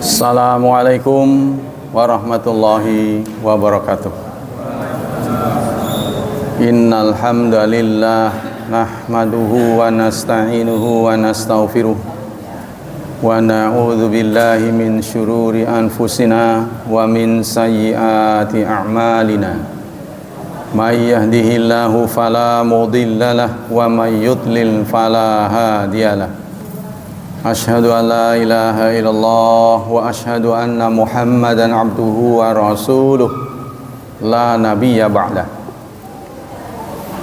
Assalamualaikum warahmatullahi wabarakatuh. Innal hamdalillah nahmaduhu wa nasta'inuhu wa nastaghfiruh wa na'udzu billahi min syururi anfusina wa min sayyiati a'malina. May yahdihillahu fala mudhillalah wa may yudlil fala hadiyalah. Asyhadu an la ilaha illallah wa asyhadu anna Muhammadan abduhu wa rasuluh la nabiyya ba'dah.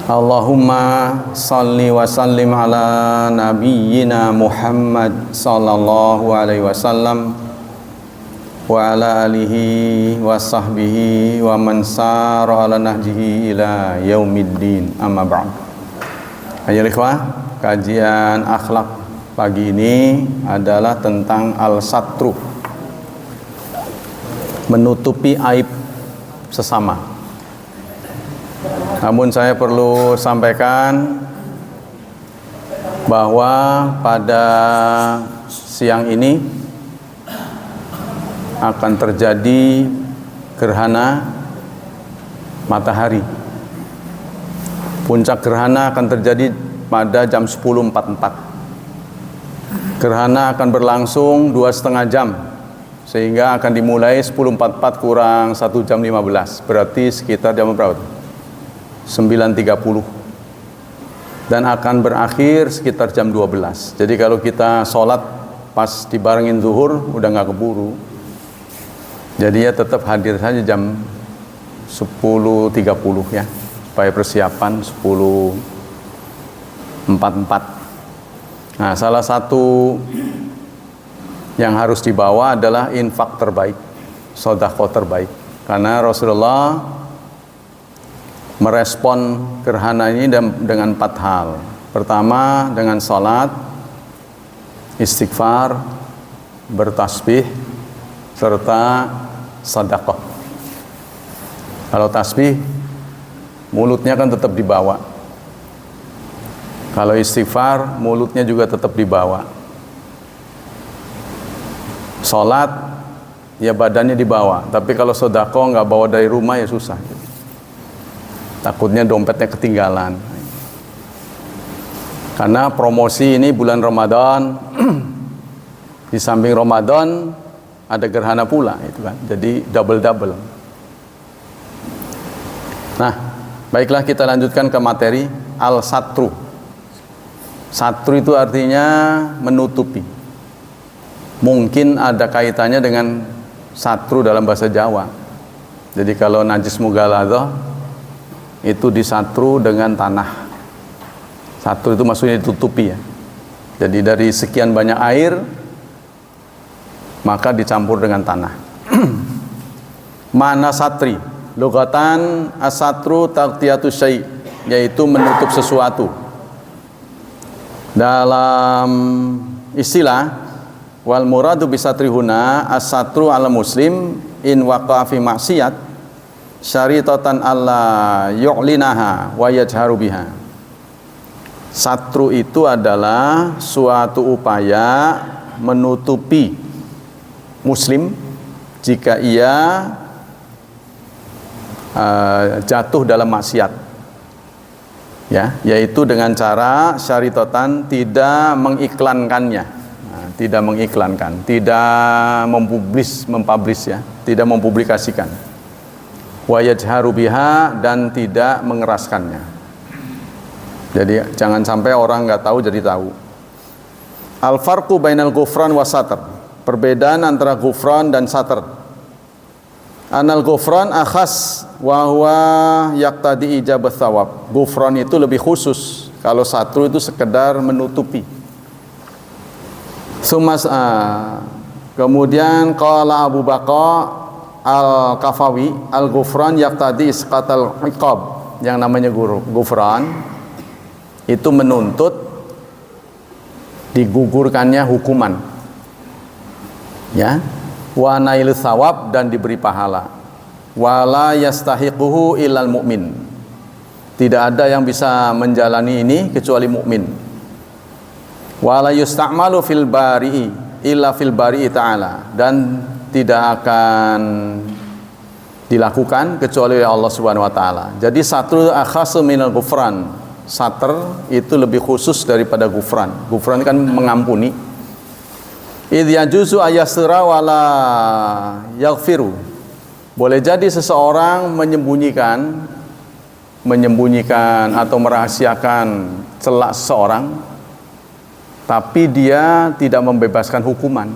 Allahumma salli wa sallim ala nabiyyina Muhammad sallallahu alaihi wasallam wa ala alihi wa sahbihi wa man sara ala nahjihi ila yaumiddin, amma ba'd. Ayo ikhwah, kajian akhlak pagi ini adalah tentang al-satru, menutupi aib sesama. Namun saya perlu sampaikan bahwa pada siang ini akan terjadi gerhana matahari. Puncak gerhana akan terjadi pada jam 10.44. Gerhana akan berlangsung 2,5 jam, sehingga akan dimulai 10.44 kurang 1 jam 15, berarti sekitar jam berapa? 9.30, dan akan berakhir sekitar jam 12. Jadi kalau kita sholat pas dibarengin zuhur udah nggak keburu, jadi ya tetap hadir saja jam 10.30 ya, supaya persiapan 10.44. Nah, salah satu yang harus dibawa adalah infak terbaik, sedekah terbaik. Karena Rasulullah merespon gerhana ini dengan 4 hal. Pertama, dengan salat, istighfar, bertasbih, serta sedekah. Kalau tasbih, mulutnya kan tetap dibawa. Kalau istighfar, mulutnya juga tetap dibawa. Sholat, ya badannya dibawa. Tapi kalau sedekah nggak bawa dari rumah ya susah. Takutnya dompetnya ketinggalan. Karena promosi ini bulan Ramadan, di samping Ramadan ada gerhana pula, itu kan. Jadi double. Nah, baiklah kita lanjutkan ke materi al-satru. Satru itu artinya menutupi. Mungkin ada kaitannya dengan satru dalam bahasa Jawa. Jadi kalau najis mughaladhah itu disatru dengan tanah. Satru itu maksudnya ditutupi ya. Jadi dari sekian banyak air maka dicampur dengan tanah. Mana satri? Lugatan as-satru taghtiyatu syai', yaitu menutup sesuatu. Dalam istilah wal muradu bisatrihuna as-satru ala muslim in waqa'a fi maksiyat syaritatan alla yu'linaha wa yajharu biha. Satru itu adalah suatu upaya menutupi muslim jika ia jatuh dalam maksiat. Ya, yaitu dengan cara syaritotan, tidak mengiklankannya, tidak mengiklankan, tidak mempublish ya, tidak mempublikasikan. Wa yajharu biha, dan tidak mengeraskannya. Jadi jangan sampai orang nggak tahu jadi tahu. Al farqu bainal ghufran wa satr. Perbedaan antara ghufran dan satr. Anal ghufran akhas wa huwa yaqtadi ijabah thawab. Ghufran itu lebih khusus, kalau satru itu sekedar menutupi. Kemudian qala Abu Bakar al-Kafawi, al-ghufran yaqtadi isqatal iqab. Yang namanya ghufran itu menuntut digugurkannya hukuman. Ya. Wa nail thawab, dan diberi pahala. Wala yastahiquhu illal mu'min. Tidak ada yang bisa menjalani ini kecuali mukmin. Wala yusta'malu fil bari'i illa fil bari ta'ala, dan tidak akan dilakukan kecuali oleh Allah Subhanahu wa taala. Jadi satru akhasu minal ghufran. Satr itu lebih khusus daripada gufran. Gufran kan mengampuni. Idh yajuzu ayasra wala yaghfiru. Boleh jadi seseorang menyembunyikan atau merahasiakan celak seseorang, tapi dia tidak membebaskan hukuman,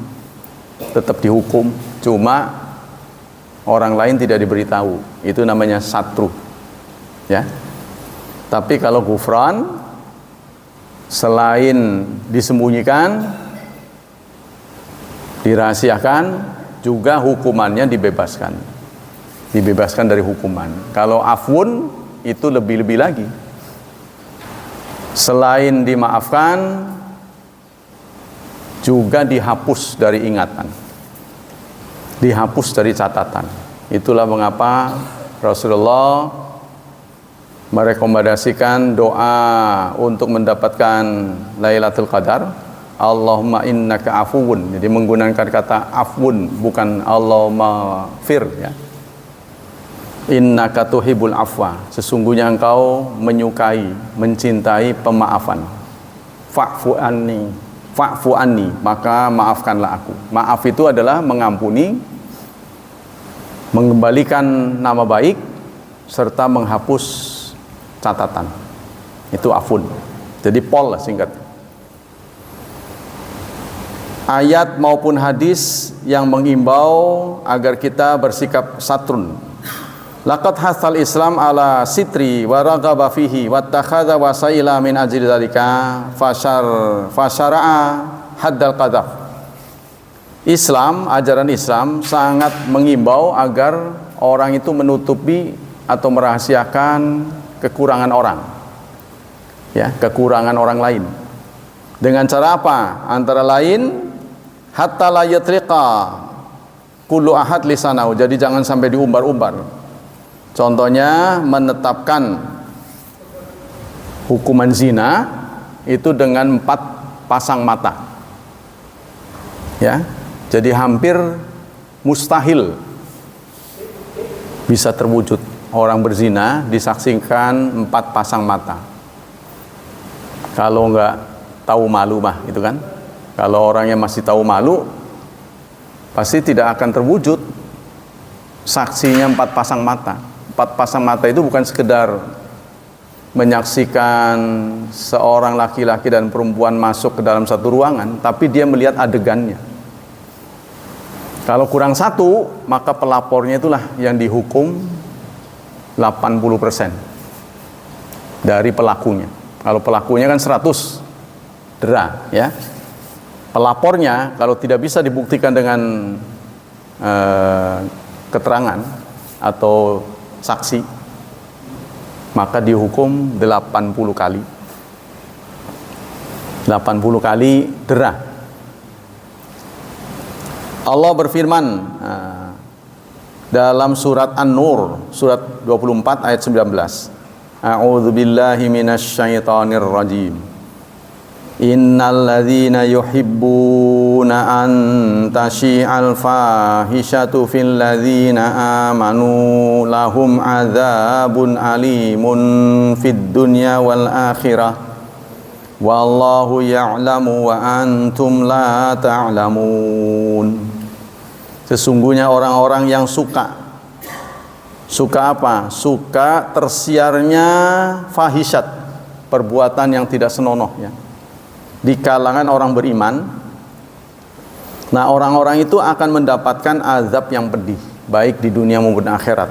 tetap dihukum, cuma orang lain tidak diberitahu. Itu namanya satru, ya. Tapi kalau gufran, selain disembunyikan, dirahasiakan, juga hukumannya dibebaskan dari hukuman. Kalau afwun itu lebih-lebih lagi, selain dimaafkan juga dihapus dari ingatan, dihapus dari catatan. Itulah mengapa Rasulullah merekomendasikan doa untuk mendapatkan Lailatul Qadar, Allahumma innaka afuwun. Jadi menggunakan kata afwun, bukan Allahumma fir, ya. Innaka tuhibul afwa, sesungguhnya engkau menyukai, mencintai pemaafan. Fa'fu anni, maka maafkanlah aku. Maaf itu adalah mengampuni, mengembalikan nama baik, serta menghapus catatan. Itu afun. Jadi pol lah singkatnya. Ayat maupun hadis yang mengimbau agar kita bersikap satrun. Laqad hasal Islam ala sitri wa raghaba fihi wattakhadha wasaila min ajli dzalika fasyara'a haddal qadzaf. Islam, ajaran Islam sangat mengimbau agar orang itu menutupi atau merahasiakan kekurangan orang, ya, kekurangan orang lain. Dengan cara apa? Antara lain hatta la yatriqa kullu ahad lisanahu. Jadi jangan sampai diumbar-umbar. Contohnya menetapkan hukuman zina itu dengan 4 pasang mata, ya. Jadi hampir mustahil bisa terwujud orang berzina disaksikan 4 pasang mata. Kalau nggak tahu malu mah, itu kan. Kalau orangnya masih tahu malu, pasti tidak akan terwujud saksinya 4 pasang mata. 4 pasang mata itu bukan sekedar menyaksikan seorang laki-laki dan perempuan masuk ke dalam satu ruangan, tapi dia melihat adegannya. Kalau kurang 1, maka pelapornya itulah yang dihukum 80% dari pelakunya. Kalau pelakunya kan 100 dera, ya. Pelapornya kalau tidak bisa dibuktikan dengan keterangan atau saksi, maka dihukum 80 kali. 80 kali dera. Allah berfirman dalam surat An-Nur, surat 24 ayat 19. A'udzu billahi minasyaitonir rajim. Innal ladzina yuhibbuna an tashi'al fahishatu fil ladzina amanu lahum adzabun alimun fid dunya wal akhirah wallahu ya'lamu wa antum la ta'lamun. Sesungguhnya orang-orang yang suka apa? Suka tersiarnya fahishat, perbuatan yang tidak senonoh, ya, di kalangan orang beriman. Nah, orang-orang itu akan mendapatkan azab yang pedih, baik di dunia maupun akhirat.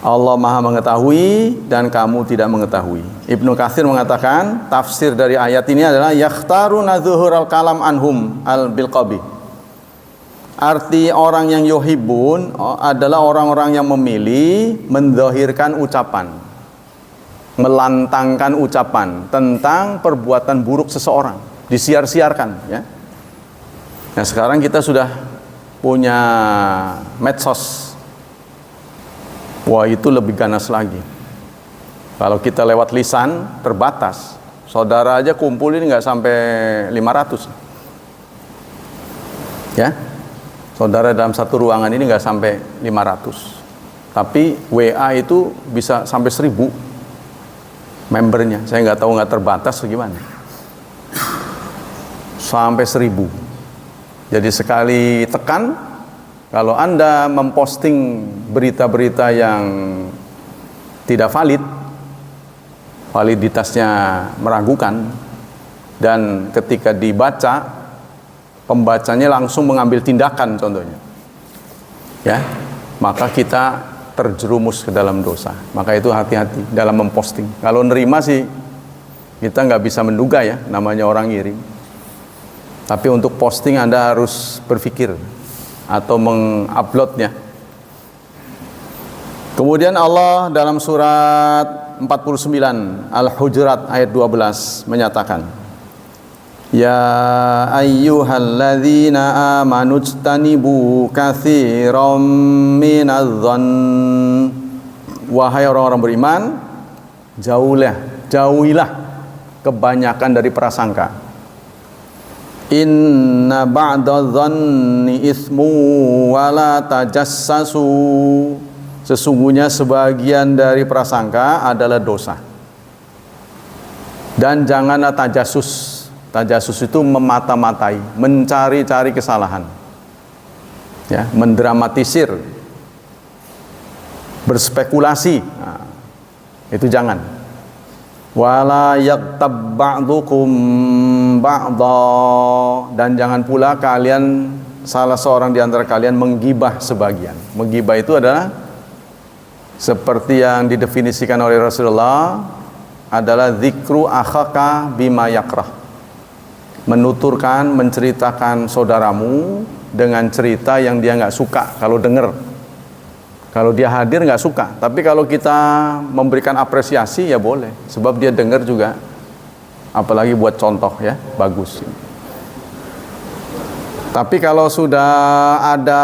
Allah Maha mengetahui dan kamu tidak mengetahui. Ibnu Katsir mengatakan tafsir dari ayat ini adalah yakhtaruna zuhural kalam anhum al-bilqabi. Arti orang yang yuhibbun adalah orang-orang yang memilih menzahirkan ucapan, melantangkan ucapan tentang perbuatan buruk seseorang, disiar-siarkan, ya. Nah, sekarang kita sudah punya medsos. Wah, itu lebih ganas lagi. Kalau kita lewat lisan terbatas, saudara aja kumpulin nggak sampai 500. Ya, saudara dalam satu ruangan ini nggak sampai 500, tapi WA itu bisa sampai 1000 membernya. Saya nggak tahu, nggak terbatas bagaimana, sampai 1000. Jadi sekali tekan, kalau Anda memposting berita-berita yang tidak valid, validitasnya meragukan, dan ketika dibaca, pembacanya langsung mengambil tindakan contohnya, ya, maka kita terjerumus ke dalam dosa. Maka itu hati-hati dalam memposting. Kalau nerima sih kita nggak bisa menduga ya, namanya orang iri. Tapi untuk posting Anda harus berpikir atau menguploadnya. Kemudian Allah dalam surat 49 Al-Hujurat ayat 12 menyatakan, Ya ayyuhalladzina amanu ijtanibu katsiran minadh-dhann. Wahai orang-orang beriman, jauhilah kebanyakan dari prasangka. Inna ba'dadh-dhanni itsmu wa la tajassasu. Sesungguhnya sebagian dari prasangka adalah dosa. Dan janganlah tajasus. Tajasus itu memata-matai, mencari-cari kesalahan, ya, mendramatisir, berspekulasi. Nah, itu jangan. Wala yaghtab ba'dukum ba'dha. Dan jangan pula kalian, salah seorang di antara kalian menggibah sebagian. Menggibah itu adalah seperti yang didefinisikan oleh Rasulullah, adalah dzikru akhaka bima yakrah. Menuturkan, menceritakan saudaramu dengan cerita yang dia nggak suka kalau dengar. Kalau dia hadir nggak suka, tapi kalau kita memberikan apresiasi ya boleh, sebab dia dengar juga, apalagi buat contoh ya, bagus. Tapi kalau sudah ada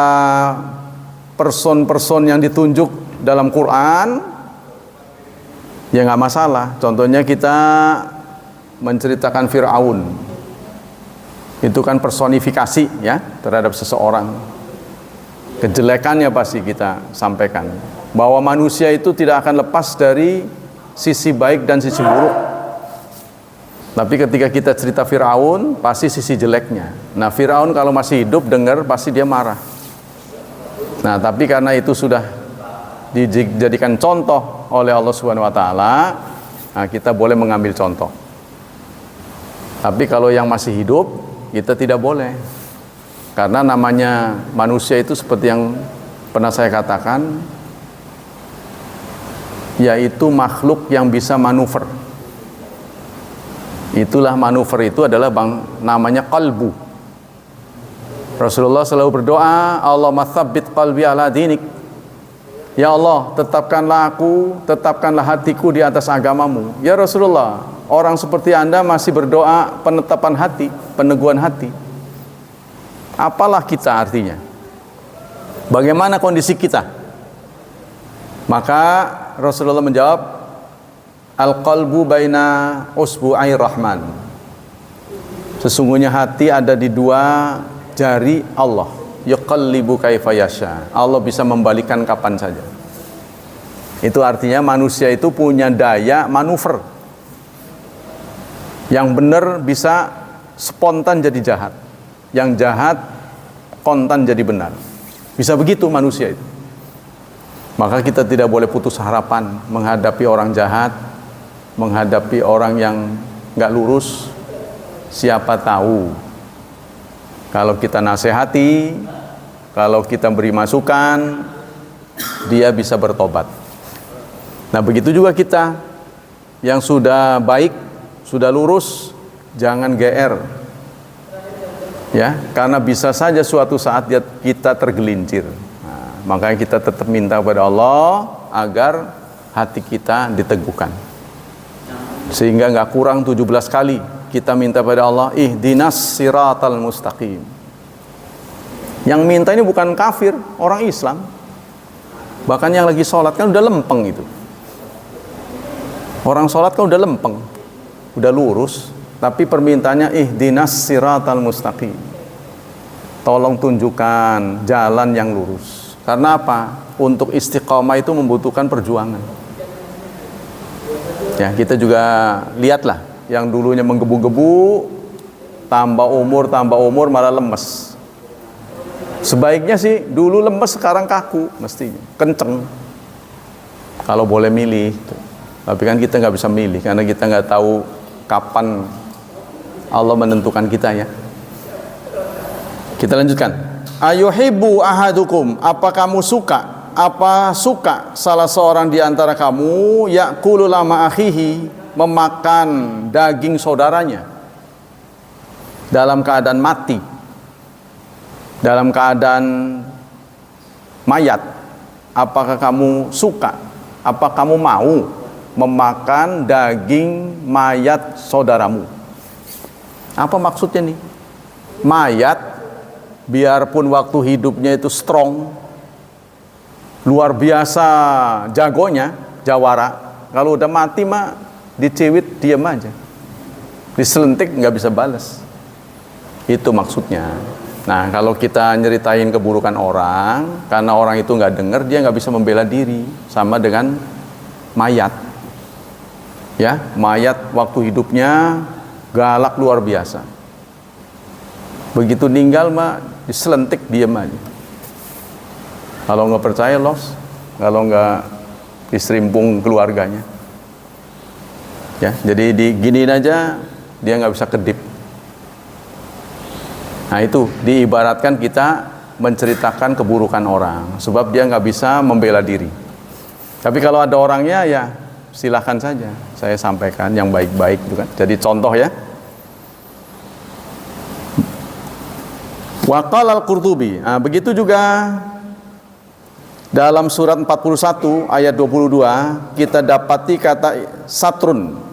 person-person yang ditunjuk dalam Quran, ya nggak masalah. Contohnya kita menceritakan Fir'aun, itu kan personifikasi ya terhadap seseorang. Kejelekannya pasti kita sampaikan, bahwa manusia itu tidak akan lepas dari sisi baik dan sisi buruk. Tapi ketika kita cerita Fir'aun, pasti sisi jeleknya. Nah, Fir'aun kalau masih hidup dengar, pasti dia marah. Nah, tapi karena itu sudah dijadikan contoh oleh Allah Subhanahu wa taala, nah kita boleh mengambil contoh. Tapi kalau yang masih hidup, kita tidak boleh. Karena namanya manusia itu seperti yang pernah saya katakan, yaitu makhluk yang bisa manuver. Itulah manuver itu adalah namanya qalbu. Rasulullah selalu berdoa, Allahumma tsabbit qalbi ala dinik. Ya Allah, tetapkanlah hatiku di atas agamamu. Ya Rasulullah, orang seperti Anda masih berdoa penetapan hati, peneguhan hati. Apalah kita artinya? Bagaimana kondisi kita? Maka Rasulullah menjawab, Al-qalbu baina usbu'ai rahman. Sesungguhnya hati ada di dua jari Allah. Yuqallibu kaifa yasha. Allah bisa membalikan kapan saja. Itu artinya manusia itu punya daya manuver. Yang benar bisa spontan jadi jahat. Yang jahat kontan jadi benar. Bisa begitu manusia itu. Maka kita tidak boleh putus harapan menghadapi orang jahat, menghadapi orang yang nggak lurus. Siapa tahu kalau kita nasihati, kalau kita beri masukan, dia bisa bertobat. Nah, begitu juga kita yang sudah baik, sudah lurus, jangan GR. Ya, karena bisa saja suatu saat kita tergelincir. Nah, makanya kita tetap minta kepada Allah agar hati kita diteguhkan. Sehingga nggak kurang 17 kali kita minta pada Allah, ihdinas siratal mustaqim. Yang minta ini bukan kafir, orang Islam. Bahkan yang lagi sholat kan udah lempeng itu. Orang sholat kan udah lempeng, udah lurus, tapi permintaannya ihdinas siratal mustaqim. tolong tunjukkan jalan yang lurus. Karena apa? Untuk istiqomah itu membutuhkan perjuangan. Ya, kita juga lihatlah yang dulunya menggebu-gebu, tambah umur malah lemes. Sebaiknya sih dulu lemes, sekarang kaku, mestinya kenceng. Kalau boleh milih, tapi kan kita nggak bisa milih karena kita nggak tahu kapan Allah menentukan kita ya. Kita lanjutkan. Ayuhibbu ahadukum, apa kamu suka? Apa suka salah seorang di antara kamu ya'kulu lama akhihi, memakan daging saudaranya dalam keadaan mati, dalam keadaan mayat? Apakah kamu suka? Apa kamu mau memakan daging mayat saudaramu? Apa maksudnya nih? Mayat, biarpun waktu hidupnya itu strong, luar biasa jagonya, jawara, kalau udah mati mah dicewit diam aja, diselentik nggak bisa balas. Itu maksudnya. Nah, kalau kita nyeritain keburukan orang, karena orang itu nggak dengar, dia nggak bisa membela diri, sama dengan mayat. Ya, mayat waktu hidupnya galak luar biasa. Begitu meninggal mah diselentik diam aja. Kalau nggak percaya los, kalau nggak diserimpung keluarganya. Ya, jadi diginiin aja dia nggak bisa kedip. Nah itu diibaratkan kita menceritakan keburukan orang, sebab dia nggak bisa membela diri. Tapi kalau ada orangnya ya silahkan saja saya sampaikan yang baik-baik, gitu kan. Jadi contoh ya. Wa qala al-Qurtubi. Nah, begitu juga dalam surat 41 ayat 22 kita dapati kata satrun.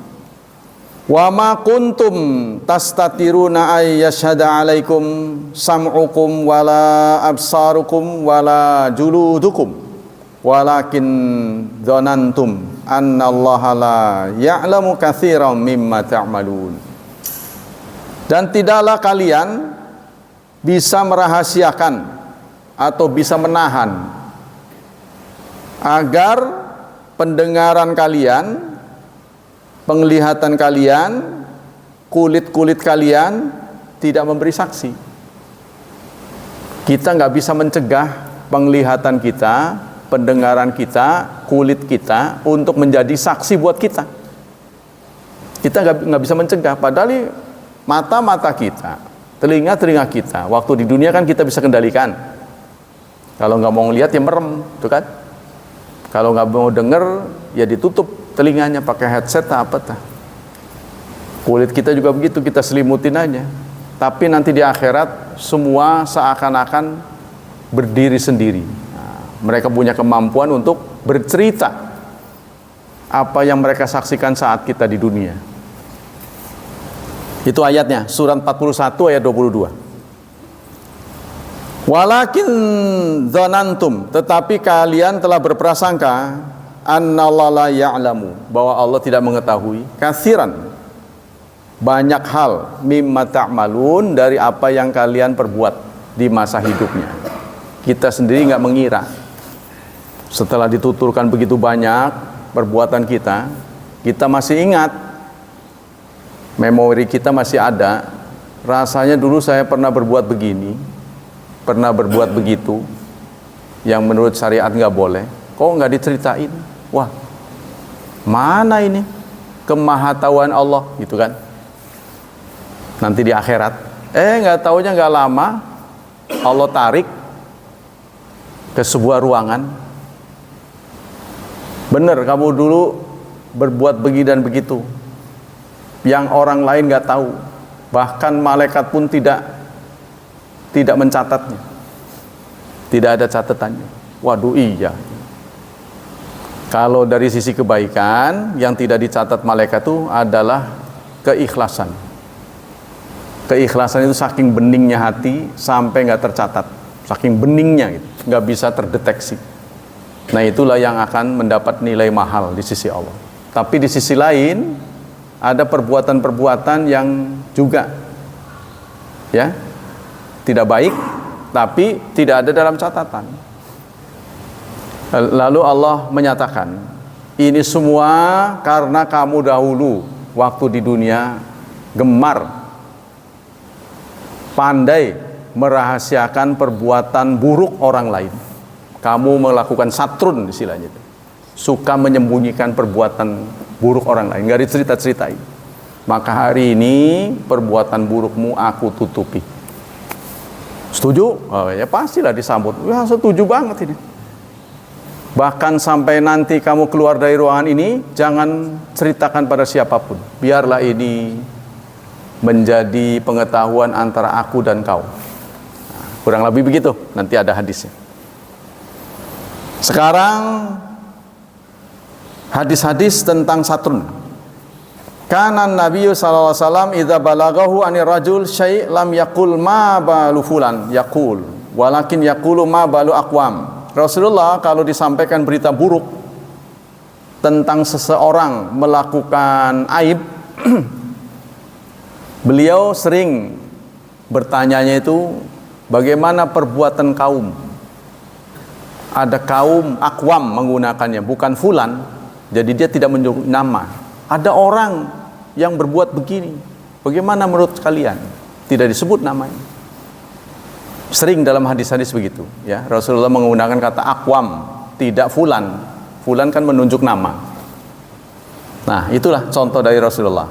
Wa ma kuntum tastatiruna ay yashhada alaikum sam'ukum wala absarukum wala juludukum walakin dhanantum annallaha la ya'lamu katsiran mimma ta'malun. Dan tidaklah kalian bisa merahasiakan atau bisa menahan agar pendengaran kalian, penglihatan kalian, kulit-kulit kalian tidak memberi saksi. Kita nggak bisa mencegah penglihatan kita, pendengaran kita, kulit kita untuk menjadi saksi buat kita. Kita nggak bisa mencegah. Padahal mata-mata kita, telinga-telinga kita, waktu di dunia kan kita bisa kendalikan. Kalau nggak mau ngeliat ya merem, tuh kan? Kalau nggak mau denger ya ditutup telinganya pakai headset apa tah. Kulit kita juga begitu, kita selimutin aja. Tapi nanti di akhirat semua seakan-akan berdiri sendiri. Nah, mereka punya kemampuan untuk bercerita apa yang mereka saksikan saat kita di dunia. Itu ayatnya, surat 41 ayat 22. Walakin dzanantum, tetapi kalian telah berprasangka annallaha la ya'lamu, bahwa Allah tidak mengetahui katsiran, banyak hal, mimma ta'malun, dari apa yang kalian perbuat di masa hidupnya. Kita sendiri nggak mengira. Setelah dituturkan begitu banyak perbuatan kita, kita masih ingat, memori kita masih ada. Rasanya dulu saya pernah berbuat begini, pernah berbuat begitu, yang menurut syariat nggak boleh. Kok nggak diceritain? Wah, mana ini kemahatauan Allah, gitu kan? Nanti di akhirat, nggak taunya nggak lama Allah tarik ke sebuah ruangan. Bener, kamu dulu berbuat begini dan begitu, yang orang lain nggak tahu, bahkan malaikat pun tidak mencatatnya, tidak ada catatannya. Waduh, iya. Kalau dari sisi kebaikan, yang tidak dicatat malaikat itu adalah keikhlasan. Keikhlasan itu saking beningnya hati sampai nggak tercatat, saking beningnya, gitu, nggak bisa terdeteksi. Nah, itulah yang akan mendapat nilai mahal di sisi Allah. Tapi di sisi lain ada perbuatan-perbuatan yang juga ya tidak baik, tapi tidak ada dalam catatan. Lalu Allah menyatakan, ini semua karena kamu dahulu waktu di dunia gemar, pandai merahasiakan perbuatan buruk orang lain. Kamu melakukan satrun istilahnya, suka menyembunyikan perbuatan buruk orang lain, nggak dicerita-ceritain. Maka hari ini perbuatan burukmu aku tutupi. Setuju? Oh, ya pastilah disambut. Wah, setuju banget ini. Bahkan sampai nanti kamu keluar dari ruangan ini, jangan ceritakan pada siapapun. Biarlah ini menjadi pengetahuan antara aku dan kau. Nah, kurang lebih begitu, nanti ada hadisnya. Sekarang hadis-hadis tentang satrun. Kanan Nabi sallallahu alaihi wasallam idza balaghahu anir rajul syai' lam yaqul ma balu fulan yaqul walakin yaqulu ma balu aqwam. Rasulullah kalau disampaikan berita buruk tentang seseorang melakukan aib, beliau sering bertanyanya itu, bagaimana perbuatan kaum? Ada kaum akwam menggunakannya, bukan fulan, jadi dia tidak menyebut nama. Ada orang yang berbuat begini, bagaimana menurut kalian? Tidak disebut namanya. Sering dalam hadis-hadis begitu, ya. Rasulullah menggunakan kata akwam, tidak fulan. Fulan kan menunjuk nama. Nah, itulah contoh dari Rasulullah.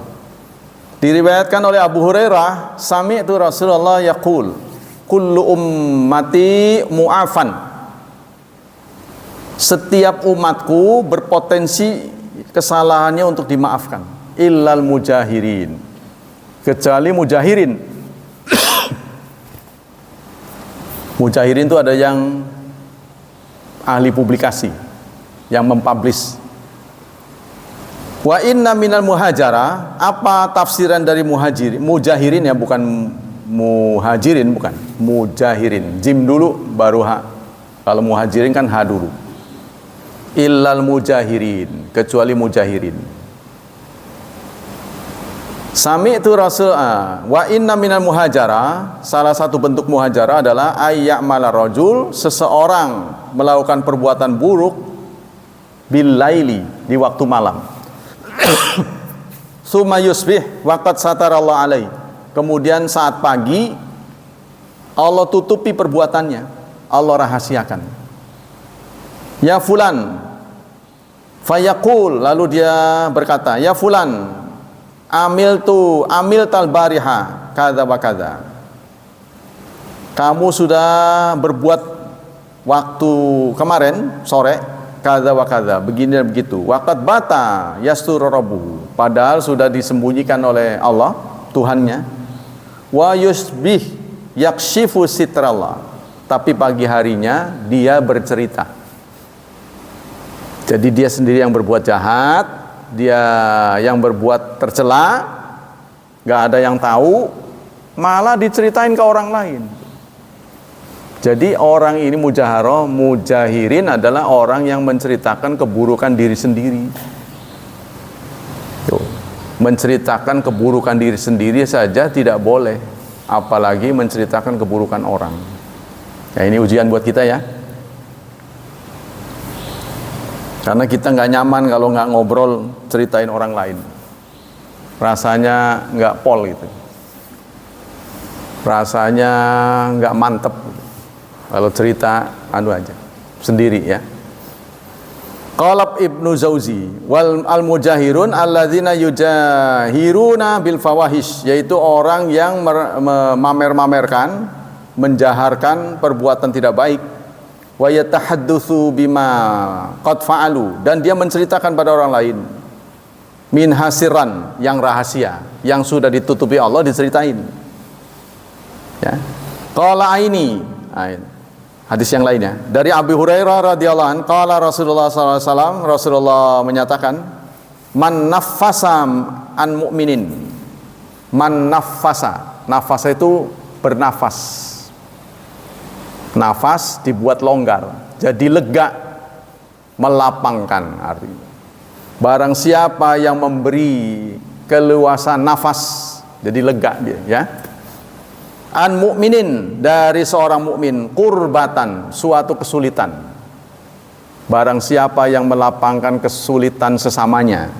Diriwayatkan oleh Abu Hurairah, sami'tu Rasulullah yaqul, kullu ummati mu'afan. Setiap umatku berpotensi kesalahannya untuk dimaafkan, illal mujahirin, kecuali mujahirin. Mujahirin itu ada yang ahli publikasi, yang mempublish. Wa inna minal muhajara, apa tafsiran dari muhajirin? Mujahirin ya, bukan muhajirin, bukan. Mujahirin, jim dulu baru ha. Kalau muhajirin kan ha dulu. Illal mujahirin, kecuali mujahirin. Sami itu Rasul wa inna minal muhajara, salah satu bentuk muhajara adalah ayya'mala rajul, seseorang melakukan perbuatan buruk bil laili, di waktu malam. Summa yusbih waqad satarallahu alaihi, kemudian saat pagi Allah tutupi perbuatannya, Allah rahasiakan. Ya fulan, fayaqul, lalu dia berkata, ya fulan, amil tal bariha kada wa kada, kamu sudah berbuat waktu kemarin sore kada wa kada, begini dan begitu. Waqad bata yastur rabbuhu, padahal sudah disembunyikan oleh Allah Tuhannya. Wa yusbih yakshifu sitrallah, tapi pagi harinya dia bercerita. Jadi dia sendiri yang berbuat jahat, dia yang berbuat tercela, gak ada yang tahu, malah diceritain ke orang lain. Jadi orang ini mujaharoh, mujahirin adalah orang yang menceritakan keburukan diri sendiri. Tuh. Menceritakan keburukan diri sendiri saja tidak boleh, apalagi menceritakan keburukan orang. Ya, ini ujian buat kita ya. Karena kita nggak nyaman kalau nggak ngobrol ceritain orang lain, rasanya nggak pol gitu, rasanya nggak mantep kalau cerita anu aja sendiri ya. Qalab Ibnu Jauzi wal al mujahirun alladzina yujahiruna bil fawahish, yaitu orang yang memamer-mamerkan, menjaharkan perbuatan tidak baik. Wa yatahaddatsu bima qad fa'alu, dan dia menceritakan pada orang lain, min hasiran, yang rahasia, yang sudah ditutupi Allah diceritain. Ya. Qala aini, hadis yang lainnya dari Abu Hurairah radhiyallahu anhu, qala Rasulullah sallallahu alaihi wasallam, Rasulullah menyatakan, man naffasa an mu'minin, man naffasa, nafasa itu bernafas. Nafas dibuat longgar, jadi lega, melapangkan artinya. Barang siapa yang memberi keluasan nafas, jadi lega dia ya. an mukminin, dari seorang mukmin, kurbatan, suatu kesulitan. Barang siapa yang melapangkan kesulitan sesamanya,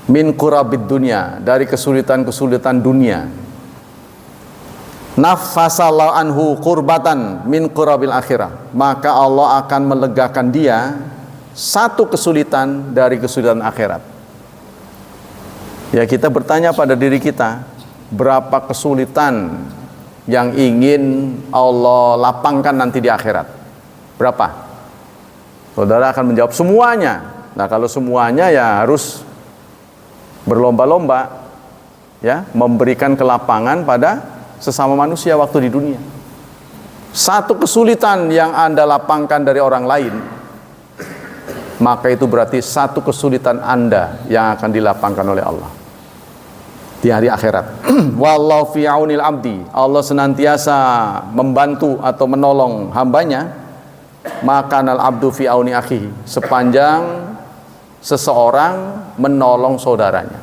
min kurabid dunia, dari kesulitan-kesulitan dunia, naffasallahu anhu kurbatan min kurabil akhirah, maka Allah akan melegakan dia satu kesulitan dari kesulitan akhirat. Ya, kita bertanya pada diri kita, berapa kesulitan yang ingin Allah lapangkan nanti di akhirat? Berapa? Saudara akan menjawab semuanya. Nah, kalau semuanya ya harus berlomba-lomba, ya, memberikan kelapangan pada sesama manusia waktu di dunia. Satu kesulitan yang Anda lapangkan dari orang lain, maka itu berarti satu kesulitan Anda yang akan dilapangkan oleh Allah di hari akhirat. Wallahu fi aunil abdi, Allah senantiasa membantu atau menolong hambanya. Maka nal abdu fi auni akhihi, sepanjang seseorang menolong saudaranya.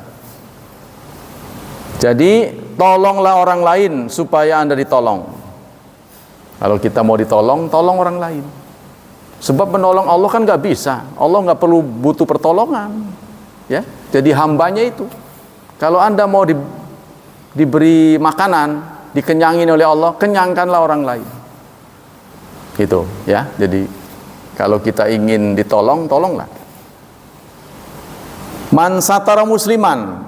Jadi tolonglah orang lain supaya Anda ditolong. Kalau kita mau ditolong, tolong orang lain. Sebab menolong Allah kan nggak bisa. Allah nggak perlu butuh pertolongan, ya. Jadi hambanya itu. Kalau Anda mau diberi makanan, dikenyangin oleh Allah, kenyangkanlah orang lain. Gitu, ya. Jadi kalau kita ingin ditolong, tolonglah. Man satara musliman,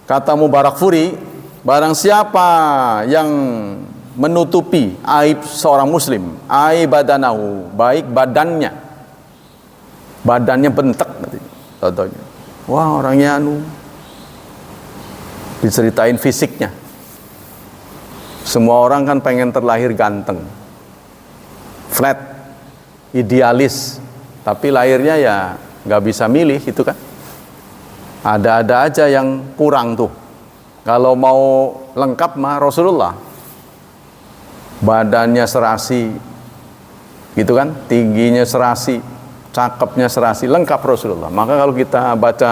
kata Mubarakfuri, barang siapa yang menutupi aib seorang muslim, aib badanahu, baik badannya bentek, contohnya, wah orangnya diceritain fisiknya, semua orang kan pengen terlahir ganteng, flat, idealis, tapi lahirnya ya nggak bisa milih, itu kan, ada aja yang kurang tuh. Kalau mau lengkap mah Rasulullah, badannya serasi, gitu kan, tingginya serasi, cakepnya serasi, lengkap Rasulullah. Maka kalau kita baca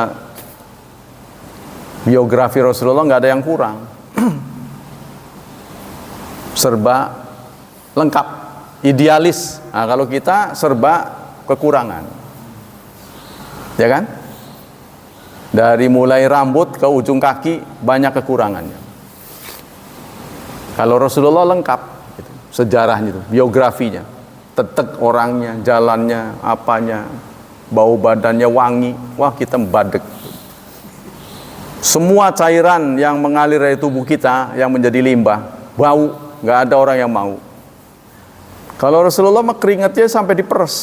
biografi Rasulullah nggak ada yang kurang, serba lengkap, idealis. Nah, kalau kita serba kekurangan, ya kan? Dari mulai rambut ke ujung kaki banyak kekurangannya. Kalau Rasulullah lengkap, gitu, sejarahnya itu, biografinya, tetek orangnya, jalannya, apanya, bau badannya wangi, wah kita badek. Semua cairan yang mengalir dari tubuh kita yang menjadi limbah, bau, nggak ada orang yang mau. Kalau Rasulullah mah keringatnya sampai diperes,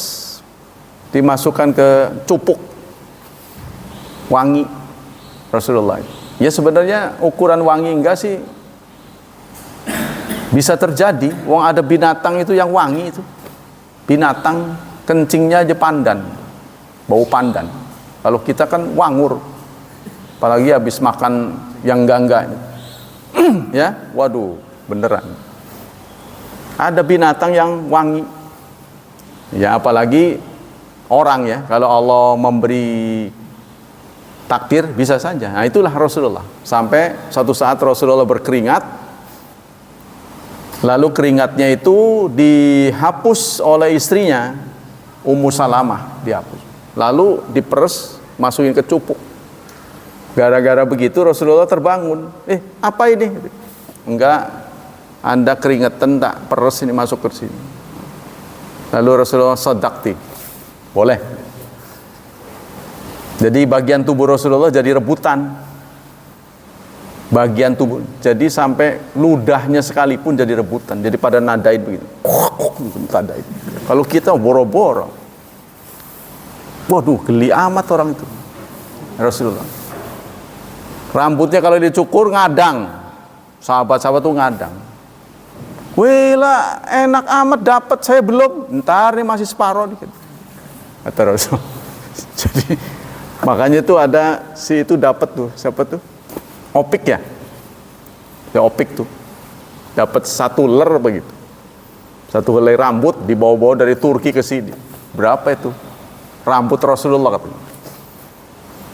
dimasukkan ke cupuk, wangi Rasulullah. Ya sebenarnya ukuran wangi enggak sih, bisa terjadi. Wong ada binatang itu yang wangi itu, binatang kencingnya aja pandan, bau pandan. Kalau kita kan wangur, apalagi habis makan yang enggak ya, waduh beneran. Ada binatang yang wangi, ya apalagi orang ya. Kalau Allah memberi takdir bisa saja. Nah itulah Rasulullah. Sampai suatu saat Rasulullah berkeringat, lalu keringatnya itu dihapus oleh istrinya Ummu Salamah, dihapus. Lalu diperes, masukin ke cupuk. Gara-gara begitu Rasulullah terbangun. Apa ini? Enggak, Anda keringetan tak peres ini masuk ke sini. Lalu Rasulullah sadaqti. Boleh. Jadi bagian tubuh Rasulullah jadi rebutan. Bagian tubuh. Jadi sampai ludahnya sekalipun jadi rebutan. Jadi pada nadain begitu. Nadain. Kalau kita boro-boro, waduh geli amat orang itu. Rasulullah. Rambutnya kalau dicukur ngadang. Sahabat-sahabat tuh ngadang. Wih lah enak amat dapat, saya belum. Ntar nih masih separuh dikit. Kata Rasulullah. Jadi makanya tuh ada si itu dapat tuh, siapa tuh? Opik ya? Ya Opik tuh. Dapat satu ler begitu. Satu helai rambut dibawa-bawa dari Turki ke sini. Berapa itu? Rambut Rasulullah katanya.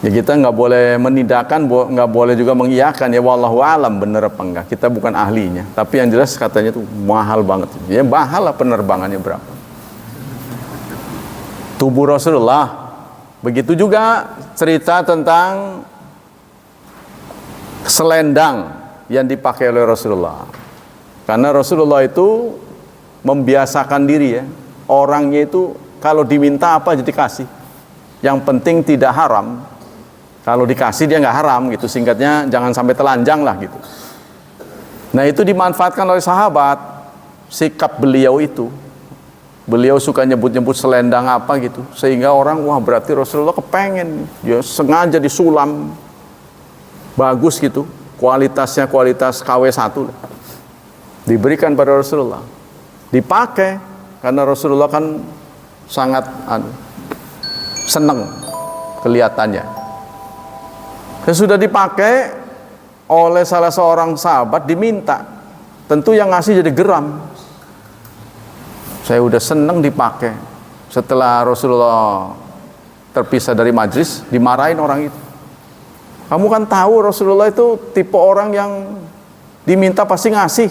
Ya kita nggak boleh menidakkan, nggak boleh juga mengiyakan ya wallahu alam bener apa enggak. Kita bukan ahlinya. Tapi yang jelas katanya tuh mahal banget. Ya mahal lah, penerbangannya berapa. Tubuh Rasulullah. Begitu juga cerita tentang selendang yang dipakai oleh Rasulullah. Karena Rasulullah itu membiasakan diri ya. Orangnya itu kalau diminta apa jadi kasih. Yang penting tidak haram. Kalau dikasih dia nggak haram gitu, singkatnya jangan sampai telanjang lah gitu. Nah itu dimanfaatkan oleh sahabat, sikap beliau itu. Beliau suka nyebut-nyebut selendang apa gitu, sehingga orang wah berarti Rasulullah kepengen, ya sengaja disulam, bagus gitu, kualitasnya kualitas KW1 lah. Diberikan pada Rasulullah, dipakai karena Rasulullah kan sangat seneng kelihatannya. Sudah dipakai oleh salah seorang sahabat, diminta. Tentu yang ngasih jadi geram. Saya udah seneng dipakai. Setelah Rasulullah terpisah dari majlis, dimarahin orang itu. Kamu kan tahu Rasulullah itu tipe orang yang diminta pasti ngasih.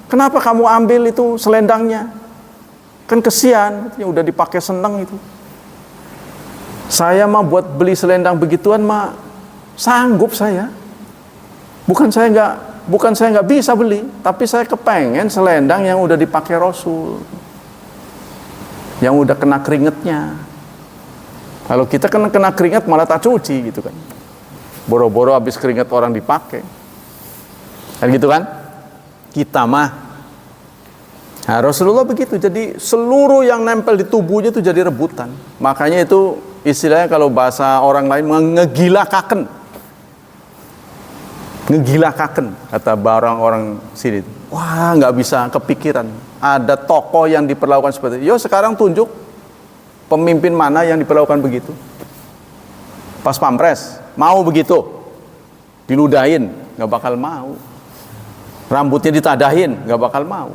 Kenapa kamu ambil itu selendangnya? Kan kesian, udah dipakai seneng itu. Saya mah buat beli selendang begituan mah sanggup saya. Bukan saya nggak bisa beli, tapi saya kepengen selendang yang udah dipakai Rasul, yang udah kena keringetnya. Kalau kita kena keringet malah tak cuci gitu kan, boro-boro habis keringet orang dipakai kan gitu kan. Kita mah Rasulullah begitu, jadi seluruh yang nempel di tubuhnya itu jadi rebutan. Makanya itu istilahnya kalau bahasa orang lain ngegilakaken, kata orang-orang sini. Wah, nggak bisa kepikiran ada tokoh yang diperlakukan seperti itu. Yo sekarang tunjuk pemimpin mana yang diperlakukan begitu. Pas pampres mau begitu, diludahin nggak bakal mau. Rambutnya ditadahin nggak bakal mau.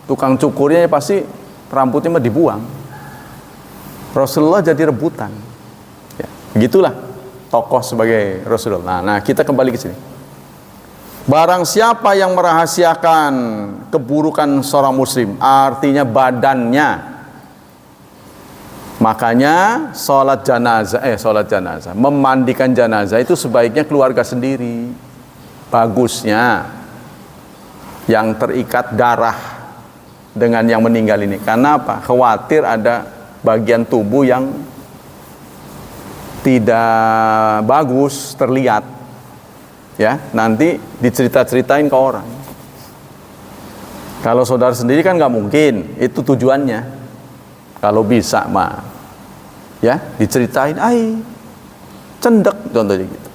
Tukang cukurnya pasti rambutnya mah dibuang. Rasulullah jadi rebutan. Ya, begitulah tokoh sebagai Rasulullah. Nah, kita kembali ke sini. Barang siapa yang merahasiakan keburukan seorang muslim, artinya badannya, makanya sholat jenazah, memandikan jenazah itu sebaiknya keluarga sendiri. Bagusnya yang terikat darah dengan yang meninggal ini. Karena apa? Khawatir ada bagian tubuh yang tidak bagus terlihat. Ya, nanti dicerita-ceritain ke orang. Kalau saudara sendiri kan nggak mungkin, itu tujuannya. Kalau bisa mah, ya diceritain, cendek contohnya gitu.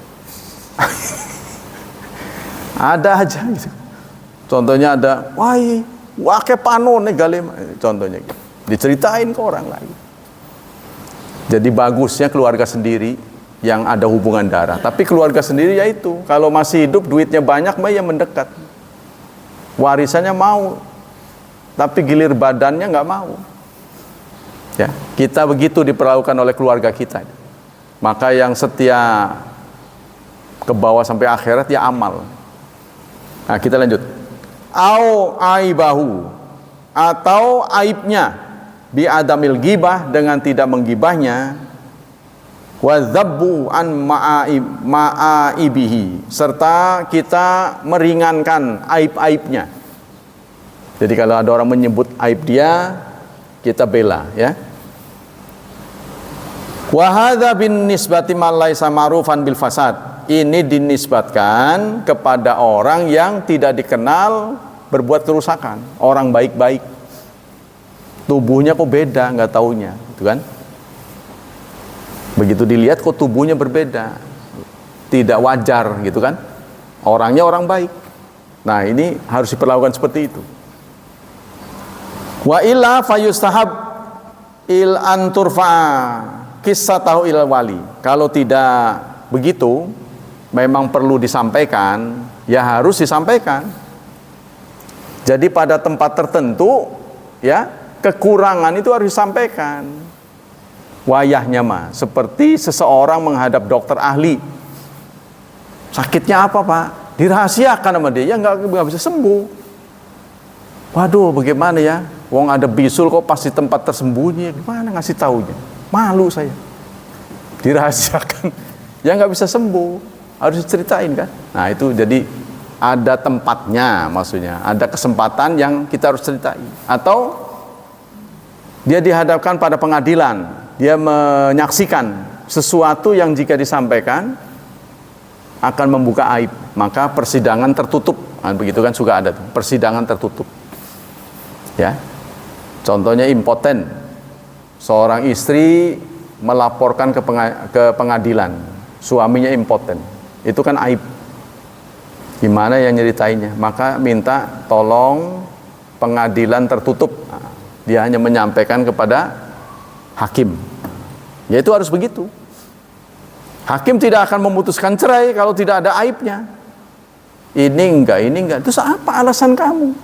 Ada aja gitu. Contohnya ada, wake panon galem, contohnya gitu. Diceritain ke orang lain. Jadi bagusnya keluarga sendiri yang ada hubungan darah. Tapi keluarga sendiri yaitu kalau masih hidup duitnya banyak mah ya mendekat, warisannya mau, tapi gilir badannya nggak mau. Ya, kita begitu diperlakukan oleh keluarga kita. Maka yang setia ke bawah sampai akhirat ya amal. Nah kita lanjut. Au aibahu, atau aibnya, bi adamil gibah, dengan tidak menggibahnya, wa dzabbu an ma'aibihi, serta kita meringankan aib-aibnya. Jadi kalau ada orang menyebut aib dia, kita bela ya. Wa hadza bin nisbati man laisa ma'rufan bil fasad. Ini dinisbatkan kepada orang yang tidak dikenal berbuat kerusakan, orang baik-baik. Tubuhnya kok beda, nggak taunya, gitu kan? Begitu dilihat kok tubuhnya berbeda, tidak wajar gitu kan. Orangnya orang baik. Nah ini harus diperlakukan seperti itu. Wa illa fayustahab il anturfa qissatahu ilal wali. Kalau tidak begitu, memang perlu disampaikan, ya harus disampaikan. Jadi pada tempat tertentu ya kekurangan itu harus disampaikan. wayahnya mah seperti seseorang menghadap dokter ahli. Sakitnya apa Pak? Dirahasiakan sama dia, ya nggak bisa sembuh. Waduh, bagaimana ya? Wong ada bisul kok pas di tempat tersembunyi, gimana ngasih taunya? Malu saya. Dirahasiakan, ya nggak bisa sembuh, harus diceritain kan? Nah itu jadi ada tempatnya, maksudnya ada kesempatan yang kita harus ceritain. Atau dia dihadapkan pada pengadilan, dia menyaksikan sesuatu yang jika disampaikan akan membuka aib, maka persidangan tertutup. Nah, begitu kan suka ada tuh, persidangan tertutup. Ya, contohnya impoten, seorang istri melaporkan ke pengadilan, suaminya impoten, itu kan aib. Gimana yang nyeritainnya? Maka minta tolong pengadilan tertutup. Nah, dia hanya menyampaikan kepada hakim. Ya itu harus begitu. Hakim tidak akan memutuskan cerai kalau tidak ada aibnya. Ini enggak. Terus apa alasan kamu?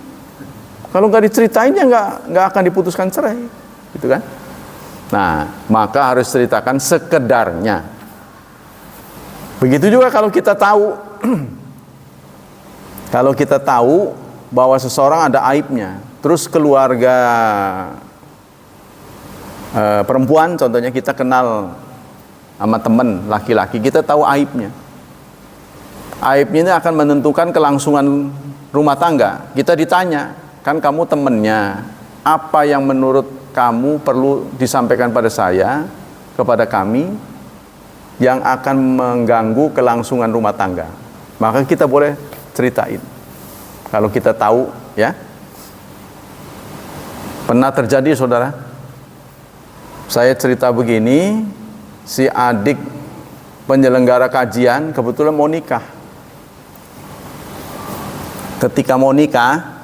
Kalau nggak diceritainnya nggak akan diputuskan cerai, gitu kan? Nah, maka harus ceritakan sekedarnya. Begitu juga kalau kita tahu, kalau kita tahu bahwa seseorang ada aibnya, terus keluarga perempuan, contohnya kita kenal sama teman laki-laki, kita tahu aibnya. Aibnya ini akan menentukan kelangsungan rumah tangga. Kita ditanya, kan kamu temennya, apa yang menurut kamu perlu disampaikan pada saya, kepada kami, yang akan mengganggu kelangsungan rumah tangga. Maka kita boleh ceritain. Kalau kita tahu, ya. Pernah terjadi, saudara, saya cerita begini, si adik penyelenggara kajian kebetulan mau nikah. Ketika mau nikah,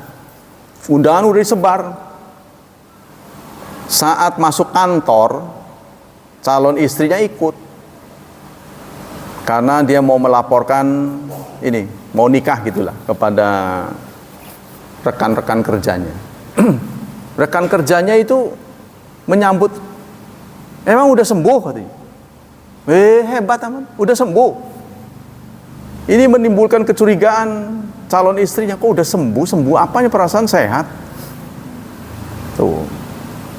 undangan udah disebar. Saat masuk kantor, calon istrinya ikut. Karena dia mau melaporkan ini, mau nikah gitulah kepada rekan-rekan kerjanya. Rekan kerjanya itu menyambut, emang udah sembuh katanya. Hebat aman, udah sembuh. Ini menimbulkan kecurigaan calon istrinya, kok udah sembuh apanya, perasaan sehat. Tuh.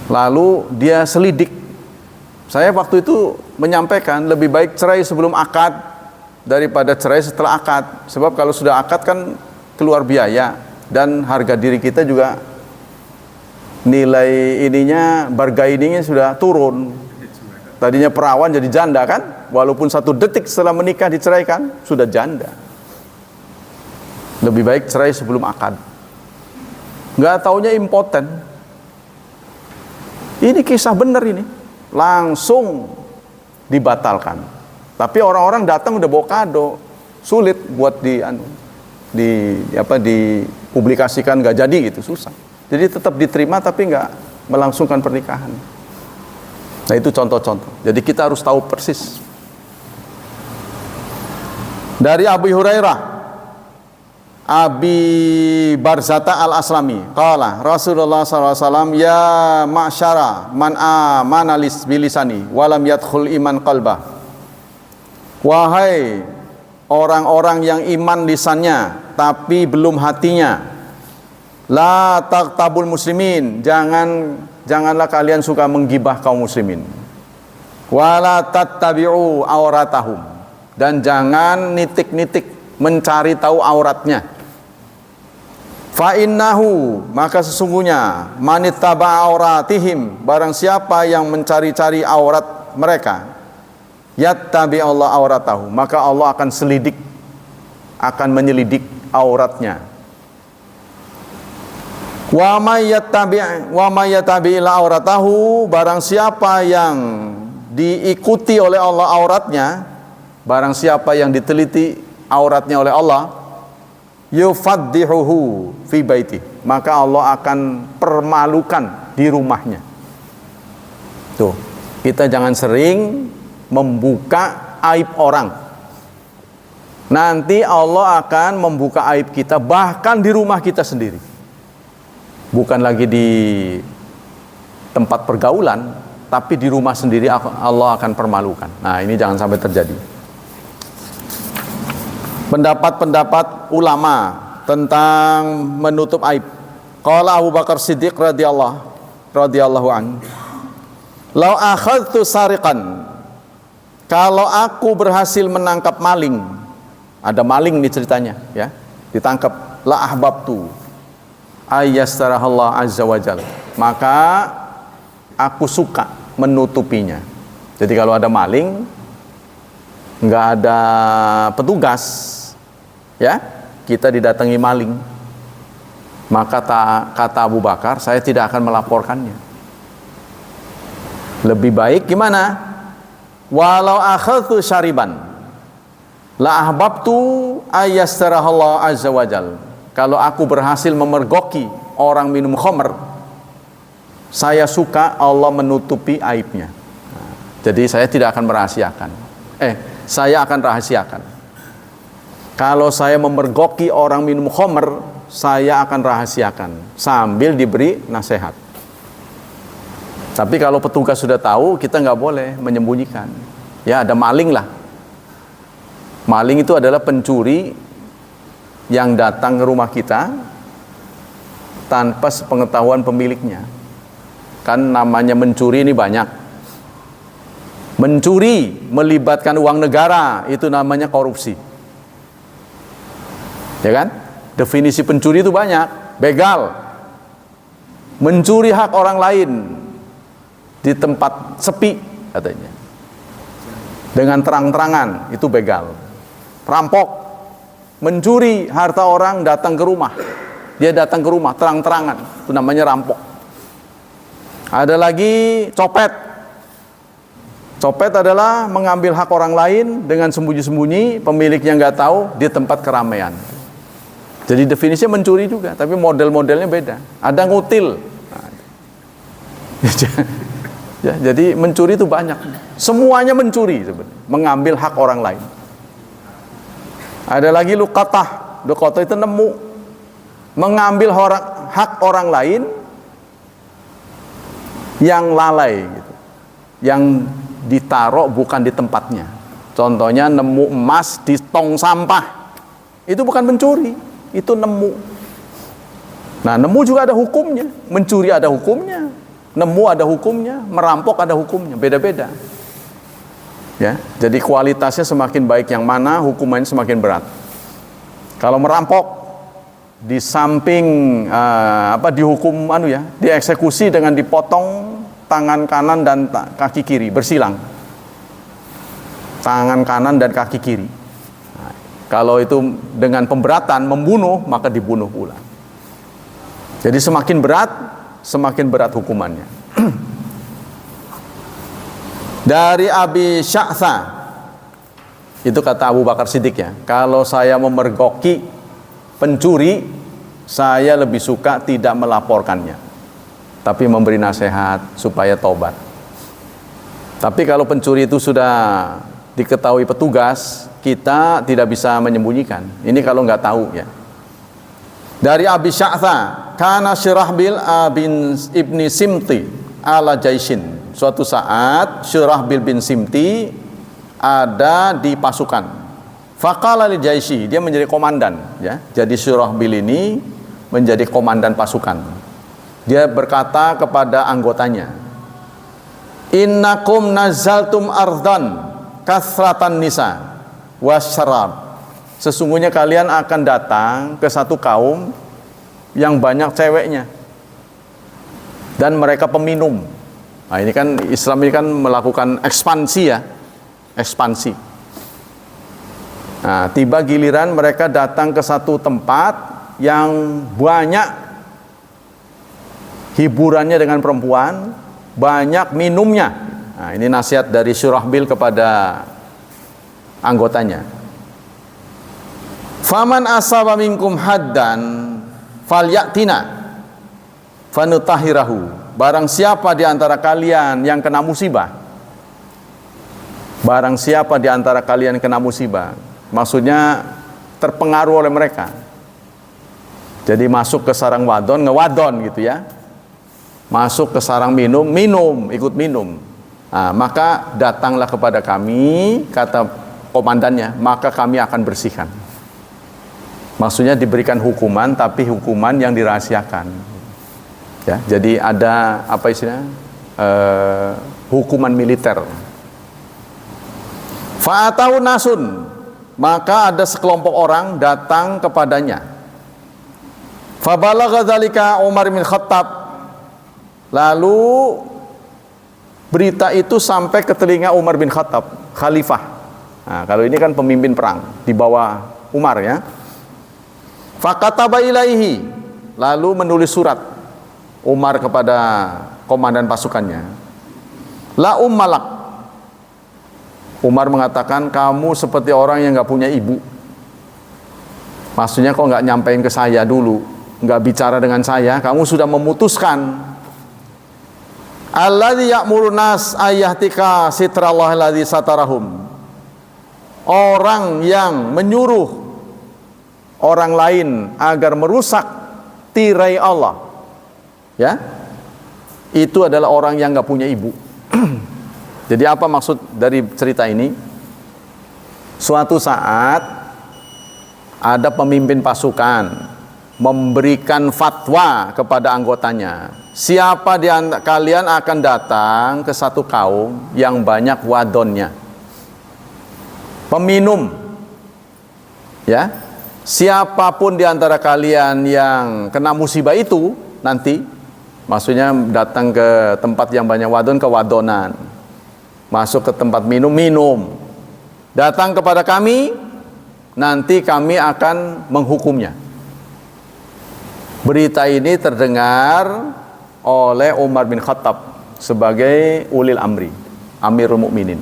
Lalu dia selidik. Saya waktu itu menyampaikan lebih baik cerai sebelum akad daripada cerai setelah akad. Sebab kalau sudah akad kan keluar biaya dan harga diri kita juga, nilai ininya, bargainingnya sudah turun. Tadinya perawan jadi janda kan, walaupun 1 detik setelah menikah diceraikan sudah janda. Lebih baik cerai sebelum akad. Nggak taunya impoten. Ini kisah benar ini, langsung dibatalkan. Tapi orang-orang datang udah bawa kado, sulit buat dipublikasikan, nggak jadi gitu, susah. Jadi tetap diterima tapi nggak melangsungkan pernikahan. Nah itu contoh-contoh. Jadi kita harus tahu persis. Dari Abu Hurairah, Abi Barzata al-Aslami, qala Rasulullah SAW, ya ma'syara man amana bilisani walam yadkhul iman qalbah. Wahai orang-orang yang iman lisannya tapi belum hatinya, la taqtabul muslimin, janganlah kalian suka menggibah kaum muslimin. Wala tattabi'u auratahum, dan jangan nitik-nitik mencari tahu auratnya. Fa innahu, maka sesungguhnya, manittaba auratihim, barang siapa yang mencari-cari aurat mereka, yattabi Allah auratahu, maka Allah akan menyelidik auratnya. Wa may yattabi ila auratahu, barang siapa yang diikuti oleh Allah auratnya, barang siapa yang diteliti auratnya oleh Allah, yufaddihuhu fi baiti, maka Allah akan permalukan di rumahnya. Tuh, kita jangan sering membuka aib orang. Nanti Allah akan membuka aib kita bahkan di rumah kita sendiri. Bukan lagi di tempat pergaulan, tapi di rumah sendiri Allah akan permalukan. Nah, ini jangan sampai terjadi. Pendapat-pendapat ulama tentang menutup aib. Qala Abu Bakar Siddiq radhiyallahu anhu, "Lau akhadtu sariqan," kalau aku berhasil menangkap maling, ada maling nih ceritanya, ya, ditangkap, la ahbabtu ayyastarahallah azza wajal, maka aku suka menutupinya. Jadi kalau ada maling, nggak ada petugas, ya, kita didatangi maling, maka kata Abu Bakar, saya tidak akan melaporkannya. Lebih baik gimana? Walau akhadtu syariban la ahbabtu ayyastarahallah azza wajal, kalau aku berhasil memergoki orang minum khamr, saya suka Allah menutupi aibnya. Nah, jadi saya tidak akan merahasiakan. Saya akan rahasiakan. Kalau saya memergoki orang minum khamr, saya akan rahasiakan sambil diberi nasihat. Tapi kalau petugas sudah tahu, kita nggak boleh menyembunyikan. Ya, ada maling lah. Maling itu adalah pencuri yang datang ke rumah kita tanpa sepengetahuan pemiliknya. Kan namanya mencuri ini banyak. Mencuri melibatkan uang negara, itu namanya korupsi. Ya kan? Definisi pencuri itu banyak. Begal, mencuri hak orang lain di tempat sepi katanya, dengan terang-terangan, itu begal. Perampok, mencuri harta orang, datang ke rumah, dia datang ke rumah terang-terangan, itu namanya rampok. Ada lagi copet. Copet adalah mengambil hak orang lain dengan sembunyi-sembunyi, pemiliknya nggak tahu, di tempat keramaian. Jadi definisinya mencuri juga, tapi model-modelnya beda. Ada ngutil. Nah, ya, jadi mencuri itu banyak. Semuanya mencuri sebenarnya, mengambil hak orang lain. Ada lagi luqatah. Luqatah itu nemu, mengambil hak orang lain yang lalai gitu, yang ditaruh bukan di tempatnya. Contohnya nemu emas di tong sampah, itu bukan mencuri, itu nemu. Nah, nemu juga ada hukumnya. Mencuri ada hukumnya, nemu ada hukumnya, merampok ada hukumnya, beda-beda. Ya, jadi kualitasnya semakin baik yang mana, hukumannya semakin berat. Kalau merampok, di samping dihukum dieksekusi dengan dipotong tangan kanan dan kaki kiri, bersilang. Tangan kanan dan kaki kiri. Nah, kalau itu dengan pemberatan membunuh, maka dibunuh pula. Jadi semakin berat hukumannya. Dari Abi Sya'tha, itu kata Abu Bakar Siddiq, ya, kalau saya memergoki pencuri, saya lebih suka tidak melaporkannya, tapi memberi nasihat supaya taubat. Tapi kalau pencuri itu sudah diketahui petugas, kita tidak bisa menyembunyikan. Ini kalau nggak tahu, ya. Dari Abi Sya'tha, kana Syurahbil bin Ibni Simti ala Jaishin. Suatu saat Syurahbil bin Simti ada di pasukan. Faqala li Jaishi, dia menjadi komandan, ya. Jadi Syurahbil ini menjadi komandan pasukan. Dia berkata kepada anggotanya, "Innakum nazaltum ardan kasratan nisa wasyarab." Sesungguhnya kalian akan datang ke satu kaum yang banyak ceweknya dan mereka peminum. Nah, ini kan Islam ini kan melakukan ekspansi, ya, ekspansi. Nah, tiba giliran mereka datang ke satu tempat yang banyak hiburannya dengan perempuan, banyak minumnya. Nah, ini nasihat dari Syurahbil kepada anggotanya. Faman asaba minkum haddan falyatina fanutahhirahu. Barang siapa di antara kalian yang kena musibah, barang siapa di antara kalian kena musibah, maksudnya terpengaruh oleh mereka, jadi masuk ke sarang wadon, ngewadon gitu, ya. masuk ke sarang minum, ikut minum. Nah, maka datanglah kepada kami, kata komandannya, maka kami akan bersihkan. Maksudnya diberikan hukuman, tapi hukuman yang dirahasiakan. Ya, jadi ada apa istilahnya? Hukuman militer. Fa'atau nasun, maka ada sekelompok orang datang kepadanya. Fabalagha dzalika Umar bin Khattab. Lalu berita itu sampai ke telinga Umar bin Khattab, khalifah. Nah, kalau ini kan pemimpin perang di bawah Umar ya. Fakataba ilaihi, lalu menulis surat Umar kepada komandan pasukannya. La ummalak. Umar mengatakan, kamu seperti orang yang nggak punya ibu. Maksudnya kok nggak nyampein ke saya dulu, nggak bicara dengan saya, kamu sudah memutuskan. Alladzi ya'murun nas ayyahtika sitrallah alladzi satarahum. Orang yang menyuruh orang lain agar merusak tirai Allah. Ya. Itu adalah orang yang enggak punya ibu. Jadi apa maksud dari cerita ini? Suatu saat ada pemimpin pasukan memberikan fatwa kepada anggotanya. Siapa di antara kalian akan datang ke satu kaum yang banyak wadonnya, peminum, ya, siapapun di antara kalian yang kena musibah itu nanti, maksudnya datang ke tempat yang banyak wadon, kewadonan, masuk ke tempat minum, datang kepada kami, nanti kami akan menghukumnya. Berita ini terdengar oleh Umar bin Khattab sebagai ulil amri, Amirul Mukminin.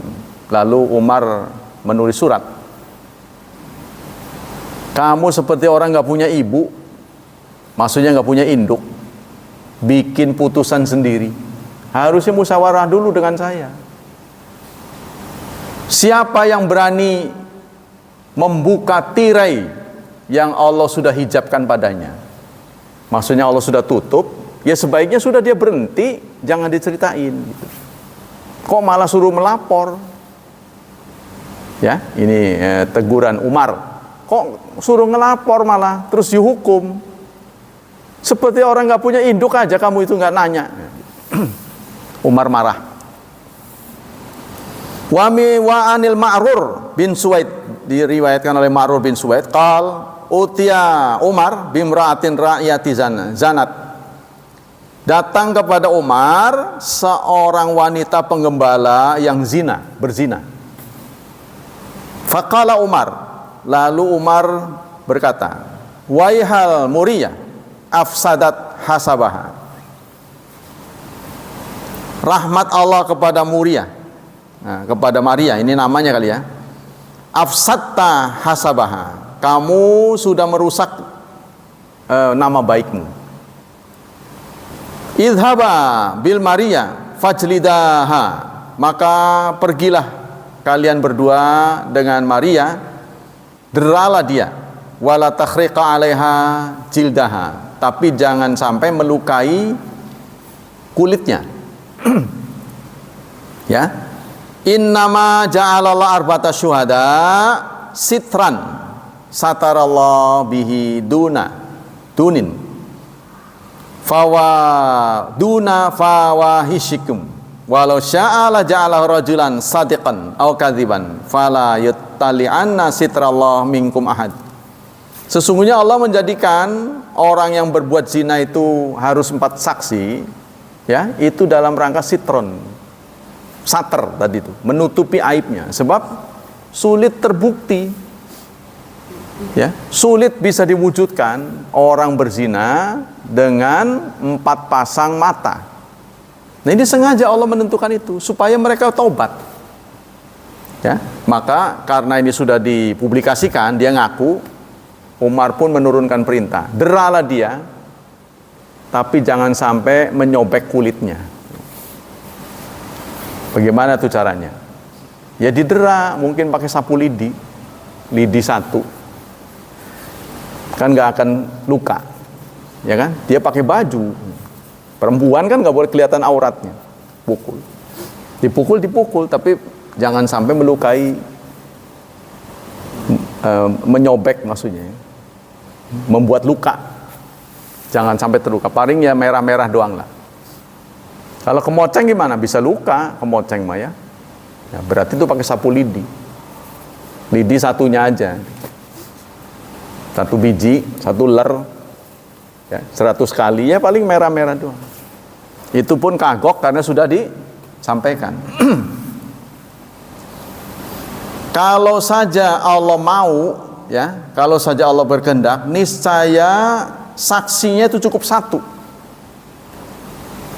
Lalu Umar menulis surat. Kamu seperti orang nggak punya ibu, maksudnya nggak punya induk, bikin putusan sendiri. Harusnya musyawarah dulu dengan saya. Siapa yang berani membuka tirai yang Allah sudah hijabkan padanya, maksudnya Allah sudah tutup, ya sebaiknya sudah dia berhenti, jangan diceritain gitu. Kok malah suruh melapor? Ya, ini teguran Umar. Kok suruh ngelapor malah terus dihukum? Seperti orang nggak punya induk aja, kamu itu nggak nanya. Umar marah. Wa anil Ma'rur bin Suwaid, diriwayatkan oleh Ma'rur bin Suwaid, qal utia Umar bimra'atin ra'yati zanat. Datang kepada Umar seorang wanita penggembala yang berzina. Faqala Umar, lalu Umar berkata, waihal Muriyah afsadat hasabaha. Rahmat Allah kepada Muriyah, nah, kepada Maria, ini namanya kali ya. Afsadta hasabaha, kamu sudah merusak nama baikmu. Idhaba bil Maria fajlidaha, maka pergilah kalian berdua dengan Maria, deralah dia, wala takhriqa 'alaiha jildaha, tapi jangan sampai melukai kulitnya. Ya. Innama ja'alallahu arba'ata syuhada sitran satarallahu bihi dunin duna fawahishikum walau sya'ala ja'alahu rajulan sadiqan aw kadziban fala yuttali'anna sitrallah minkum ahad. Sesungguhnya Allah menjadikan orang yang berbuat zina itu harus 4 saksi, ya, itu dalam rangka sitron, sater tadi itu, menutupi aibnya, sebab sulit terbukti, ya, sulit bisa diwujudkan orang berzina dengan 4 pasang mata. Nah, ini sengaja Allah menentukan itu supaya mereka taubat. Ya, maka karena ini sudah dipublikasikan, dia ngaku, Umar pun menurunkan perintah, deralah dia, tapi jangan sampai menyobek kulitnya. Bagaimana tuh caranya? Ya didera, mungkin pakai sapu lidi 1, kan nggak akan luka. Ya kan, dia pakai baju Perempuan kan nggak boleh kelihatan auratnya. Pukul. Dipukul, tapi jangan sampai melukai, menyobek maksudnya. Membuat luka. Jangan sampai terluka. Paling ya merah-merah doang lah. Kalau kemoceng gimana? Bisa luka kemoceng mah ya. Ya, berarti itu pakai sapu lidi. Lidi satunya aja. 1 biji, 1 ler. Ya, 100 kali ya paling merah-merah doang. Itu pun kagok karena sudah disampaikan. Kalau saja Allah mau, ya, kalau saja Allah berkehendak, niscaya saksinya itu cukup 1.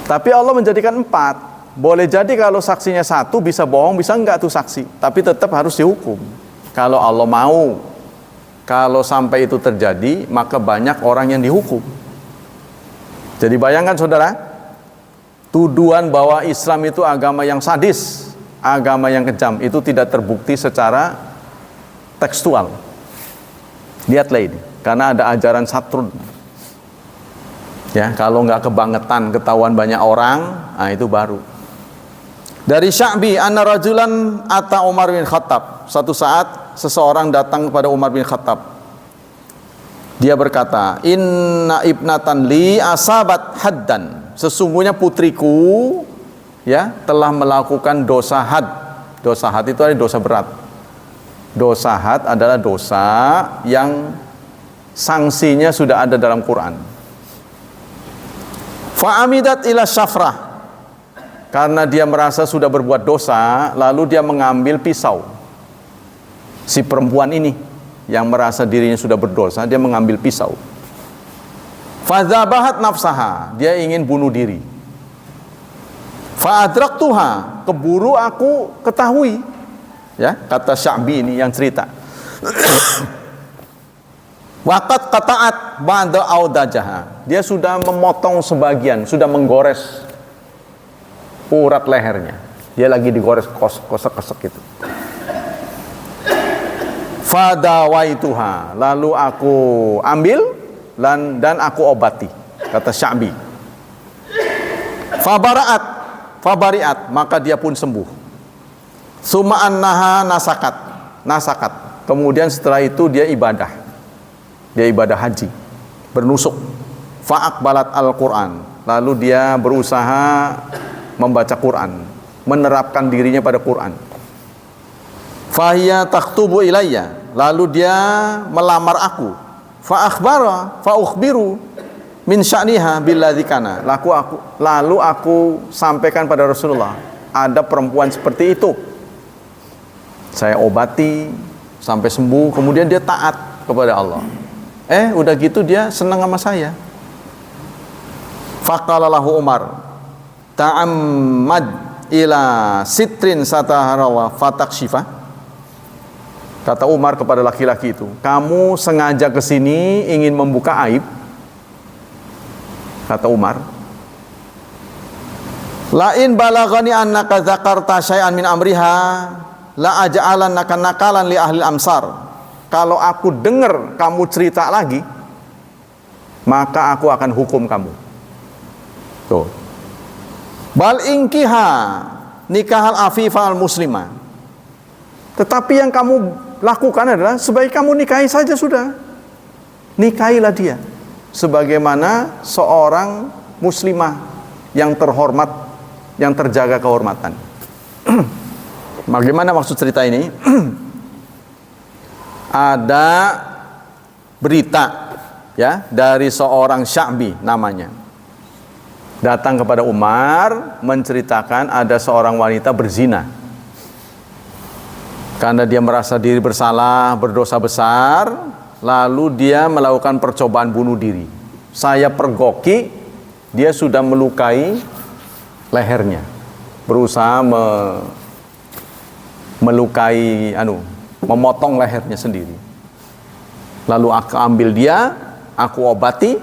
Tapi Allah menjadikan 4. Boleh jadi kalau saksinya 1 bisa bohong, bisa enggak tuh saksi, tapi tetap harus dihukum. Kalau Allah mau. Kalau sampai itu terjadi, maka banyak orang yang dihukum. Jadi bayangkan saudara, tuduhan bahwa Islam itu agama yang sadis, agama yang kejam, itu tidak terbukti secara tekstual. Lihatlah ini, karena ada ajaran satrun. Ya, kalau nggak kebangetan, ketahuan banyak orang, nah itu baru. Dari Sya'bi, anna rajulan ata Umar bin Khattab. Satu saat seseorang datang kepada Umar bin Khattab. Dia berkata, inna ibnatan li asabat haddan. Sesungguhnya putriku ya telah melakukan dosa had. Dosa had itu adalah dosa berat. Dosa had adalah dosa yang sanksinya sudah ada dalam Quran. Fa'amidat ila syafrah. Karena dia merasa sudah berbuat dosa, lalu dia mengambil pisau. Si perempuan ini yang merasa dirinya sudah berdosa, dia mengambil pisau. Fadzabahat nafsaha, dia ingin bunuh diri. Fa'adraktuha, keburu aku ketahui. Ya, kata Sya'bi ini yang cerita. Waqat qata'at ba'da audajaha. Dia sudah memotong sebagian, sudah menggores urat lehernya. Dia lagi digores kosek-kosek itu. Fadawaituha, lalu aku ambil dan aku obati, kata Sya'bi. Fabariat, maka dia pun sembuh. Summa annaha nasakat. Kemudian setelah itu dia ibadah. Dia ibadah haji, bernusuk. Fa'aqbalat al-Quran, lalu dia berusaha membaca Quran, menerapkan dirinya pada Quran. Fahiya takhtubu ilayya, lalu dia melamar aku. Fa'ukhbiru min sya'niha billadzi kana. Lalu aku sampaikan pada Rasulullah, ada perempuan seperti itu. Saya obati sampai sembuh, kemudian dia taat kepada Allah. Udah gitu dia senang sama saya. Faqala lahu Umar, ta'ammad ila sitrin sataharawa fatakshifa. Kata Umar kepada laki-laki itu, kamu sengaja ke sini ingin membuka aib. Kata Umar, la in balaghani annaka dzakarta syai'an min amriha la aj'alannaka nakalan li ahli amsar. Kalau aku dengar kamu cerita lagi, maka aku akan hukum kamu. Tuh. Bal inkiha nikahal afifah al muslimah. Tetapi yang kamu lakukan adalah sebaik kamu nikahi saja sudah. Nikahilah dia sebagaimana seorang muslimah yang terhormat, yang terjaga kehormatan. Bagaimana maksud cerita ini? Ada berita ya dari seorang Sya'bi namanya. Datang kepada Umar menceritakan ada seorang wanita berzina. Karena dia merasa diri bersalah, berdosa besar, lalu dia melakukan percobaan bunuh diri. Saya pergoki, dia sudah melukai lehernya. Berusaha melukai memotong lehernya sendiri. Lalu aku ambil dia, aku obati.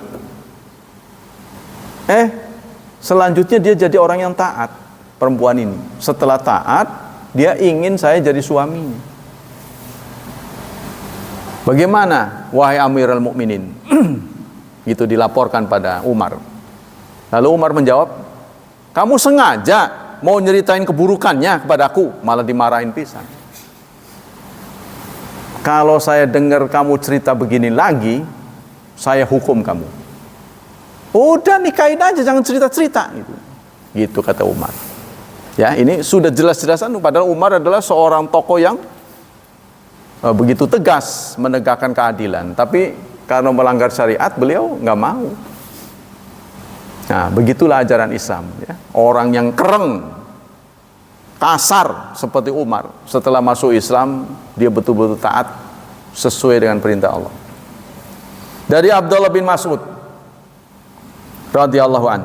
Selanjutnya dia jadi orang yang taat, perempuan ini. Setelah taat, dia ingin saya jadi suaminya. Bagaimana, wahai Amirul Mukminin? Itu dilaporkan pada Umar. Lalu Umar menjawab, kamu sengaja mau nyeritain keburukannya kepadaku, malah dimarahin pisan. Kalau saya dengar kamu cerita begini lagi, saya hukum kamu. Udah nikahin aja, jangan cerita-cerita gitu. Gitu kata Umar. Ya, ini sudah jelas-jelasan, padahal Umar adalah seorang tokoh yang begitu tegas menegakkan keadilan, tapi karena melanggar syariat beliau nggak mau. Nah, begitulah ajaran Islam, ya. Orang yang kereng, kasar seperti Umar, setelah masuk Islam dia betul-betul taat sesuai dengan perintah Allah. Dari Abdullah bin Mas'ud radhiyallahu an,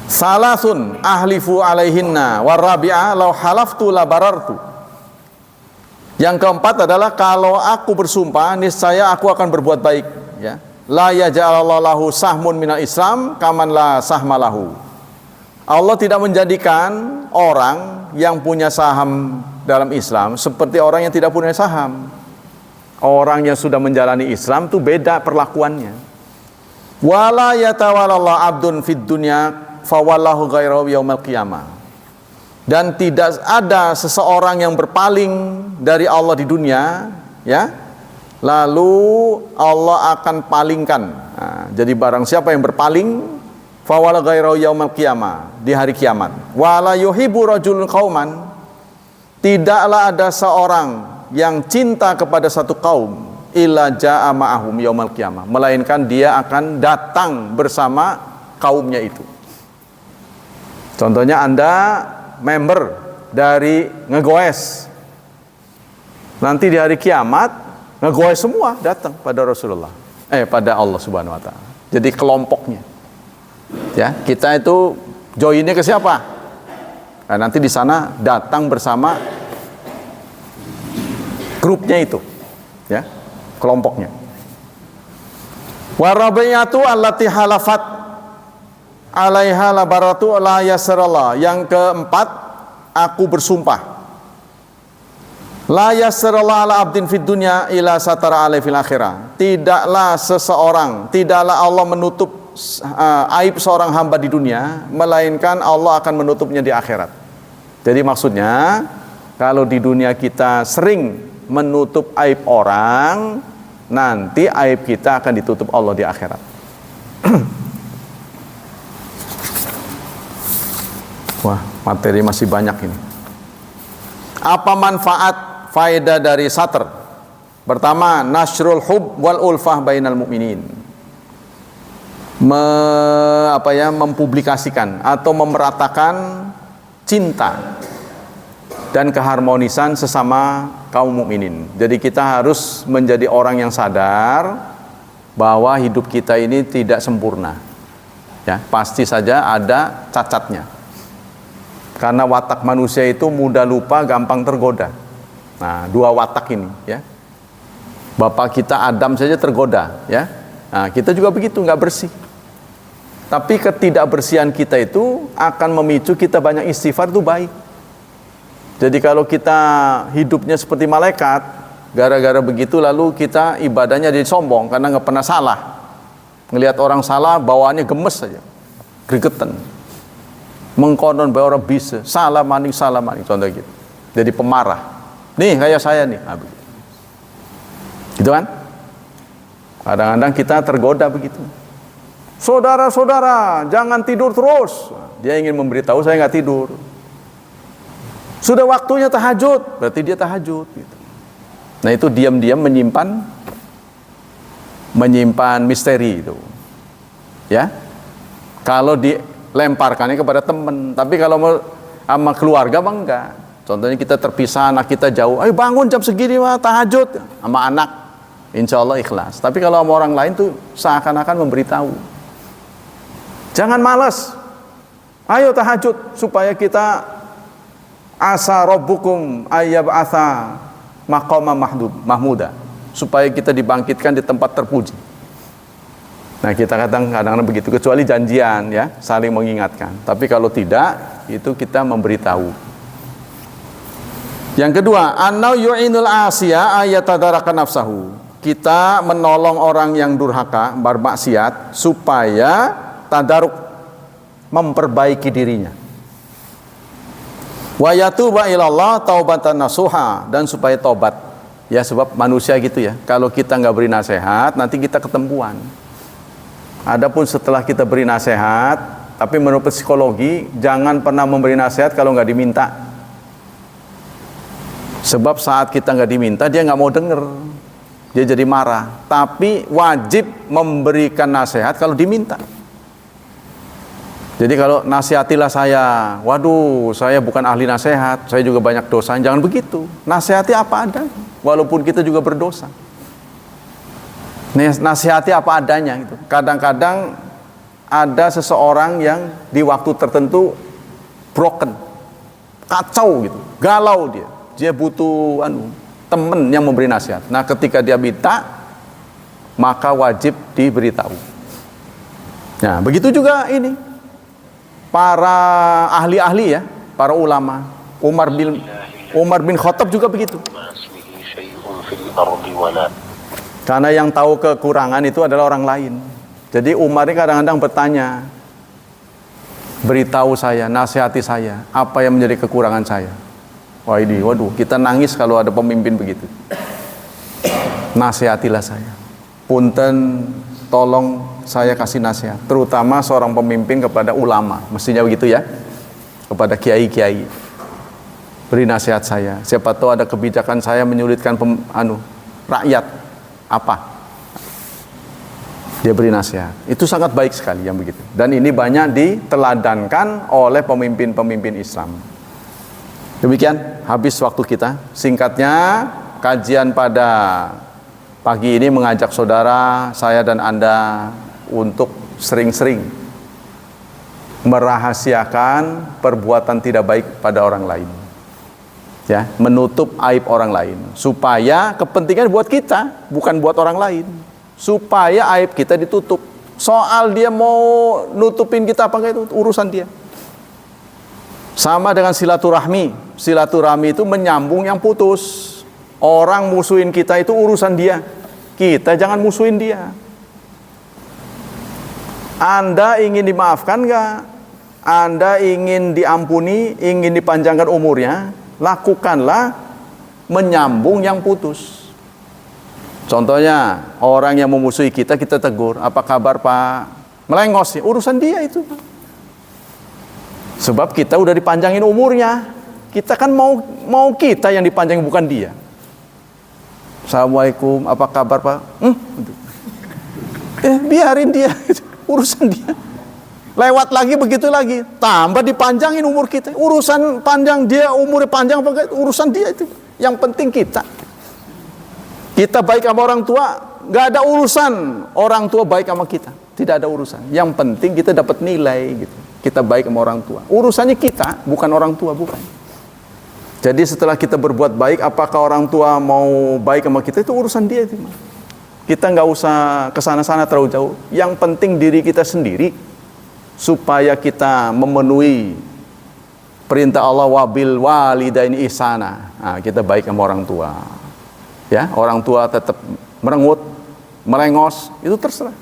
salasun ahlifu alaihinna warabi'ah law halaftu la barartu. Yang keempat adalah kalau aku bersumpah niscaya aku akan berbuat baik, ya. La yaj'alallahu sahmun minal Islam kaman la sahmalahu. Allah tidak menjadikan orang yang punya saham dalam Islam seperti orang yang tidak punya saham. Orang yang sudah menjalani Islam itu beda perlakuannya. Wala yatawallallahu abdun fid dunya fawallahu ghairahu yaumil qiyamah. Dan tidak ada seseorang yang berpaling dari Allah di dunia, ya, lalu Allah akan palingkan. Nah, jadi barang siapa yang berpaling, fawala ghairahu yaumil qiyamah, di hari kiamat. Wala yuhibbu rajulun qauman, tidaklah ada seorang yang cinta kepada satu kaum illa jaa ma'ahum yaumil qiyamah, melainkan dia akan datang bersama kaumnya itu. Contohnya Anda member dari ngegoes, nanti di hari kiamat ngegoes semua datang pada Rasulullah, pada Allah Subhanahu Wa Taala. Jadi kelompoknya, ya, kita itu joinnya ke siapa? Nah, nanti di sana datang bersama grupnya itu, ya, kelompoknya. Warabayatu allati halafat alaiha labaratu la yasrallah. Yang keempat, aku bersumpah la yasrallah ala abdin fid dunya ila satara alai fil akhirah. Tidaklah Allah menutup aib seorang hamba di dunia, melainkan Allah akan menutupnya di akhirat. Jadi maksudnya, kalau di dunia kita sering menutup aib orang, nanti aib kita akan ditutup Allah di akhirat. Wah, materi masih banyak ini. Apa manfaat faedah dari satr? Pertama, nasrul hub wal ulfah bainal mu'minin. Mempublikasikan atau memeratakan cinta dan keharmonisan sesama kaum mukminin. Jadi kita harus menjadi orang yang sadar bahwa hidup kita ini tidak sempurna. Ya, pasti saja ada cacatnya. Karena watak manusia itu mudah lupa, gampang tergoda. Nah, dua watak ini, ya. Bapak kita Adam saja tergoda, ya. Nah, kita juga begitu, nggak bersih. Tapi ketidakbersihan kita itu akan memicu kita banyak istighfar, itu baik. Jadi kalau kita hidupnya seperti malaikat, gara-gara begitu lalu kita ibadahnya jadi sombong karena nggak pernah salah. Ngelihat orang salah, bawaannya gemes saja, gregetan. Mengkonon bahwa orang bisa salah maning, contoh gitu. Jadi pemarah. Nih kayak saya nih, gitu kan? Kadang-kadang kita tergoda begitu. Saudara-saudara, jangan tidur terus. Dia ingin memberitahu saya nggak tidur. Sudah waktunya tahajud, berarti dia tahajud. Gitu. Nah itu diam-diam menyimpan misteri itu, ya. Kalau dilemparkannya kepada teman, tapi kalau sama keluarga bang enggak. Contohnya kita terpisah, anak kita jauh, ayo bangun jam segini mah tahajud sama anak, insya Allah ikhlas. Tapi kalau sama orang lain tuh seakan-akan memberitahu, jangan malas, ayo tahajud supaya kita asa rabbukum ayyab'atha maqama mahmuda, supaya kita dibangkitkan di tempat terpuji. Nah kita kadang-kadang begitu, kecuali janjian, ya, saling mengingatkan. Tapi kalau tidak, itu kita memberitahu. Yang kedua, annau yu'inul asya ayatadaraka nafsahu. Kita menolong orang yang durhaka, bermaksiat, supaya tadaruk, memperbaiki dirinya. Wa yatuba ilallah taubatan nasuha, dan supaya tobat. Ya, sebab manusia gitu ya, kalau kita nggak beri nasihat nanti kita ketempuan. Adapun setelah kita beri nasihat, tapi menurut psikologi jangan pernah memberi nasihat kalau nggak diminta. Sebab saat kita nggak diminta dia nggak mau denger, dia jadi marah. Tapi wajib memberikan nasihat kalau diminta. Jadi kalau nasihatilah saya, waduh saya bukan ahli nasihat, saya juga banyak dosa, jangan begitu. Nasihati apa adanya, walaupun kita juga berdosa. Nasihati apa adanya gitu. Kadang-kadang ada seseorang yang di waktu tertentu broken, kacau gitu, galau dia. Dia butuh teman yang memberi nasihat. Nah, ketika dia minta, maka wajib diberitahu. Nah, begitu juga ini para ahli-ahli ya, para ulama. Umar bin Khattab juga begitu. Karena yang tahu kekurangan itu adalah orang lain. Jadi Umar ini kadang-kadang bertanya, beritahu saya, nasihati saya, apa yang menjadi kekurangan saya. Waduh, kita nangis kalau ada pemimpin begitu. Nasihatilah saya. Punten, tolong saya kasih nasihat. Terutama seorang pemimpin kepada ulama, mestinya begitu ya. Kepada kiai-kiai. Beri nasihat saya. Siapa tahu ada kebijakan saya menyulitkan rakyat. Apa? Dia beri nasihat. Itu sangat baik sekali yang begitu. Dan ini banyak diteladankan oleh pemimpin-pemimpin Islam. Demikian, habis waktu kita. Singkatnya, kajian pada pagi ini mengajak saudara, saya dan Anda untuk sering-sering merahasiakan perbuatan tidak baik pada orang lain. Ya, menutup aib orang lain. Supaya kepentingan buat kita, bukan buat orang lain. Supaya aib kita ditutup. Soal dia mau nutupin kita apa enggak, itu urusan dia. Sama dengan silaturahmi. Silaturahmi itu menyambung yang putus. Orang musuhin kita itu urusan dia. Kita jangan musuhin dia. Anda ingin dimaafkan enggak? Anda ingin diampuni, ingin dipanjangkan umurnya, lakukanlah menyambung yang putus. Contohnya, orang yang memusuhi kita, kita tegur. Apa kabar Pak? Melengos, urusan dia itu. Sebab kita udah dipanjangin umurnya. Kita kan mau kita yang dipanjangin, bukan dia. Assalamualaikum, apa kabar Pak? Biarin dia, urusan dia. Lewat lagi begitu lagi, tambah dipanjangin umur kita. Urusan panjang dia, umurnya panjang apa enggak, urusan dia itu. Yang penting kita. Kita baik sama orang tua, nggak ada urusan orang tua baik sama kita. Tidak ada urusan. Yang penting kita dapat nilai gitu. Kita baik sama orang tua. Urusannya kita, bukan orang tua, bukan. Jadi setelah kita berbuat baik, apakah orang tua mau baik sama kita, itu urusan dia itu. Kita nggak usah kesana-sana terlalu jauh. Yang penting diri kita sendiri, supaya kita memenuhi perintah Allah, wabil walidaini ihsana. Nah, kita baik sama orang tua. Ya, orang tua tetap merengut, merengos, itu terserah.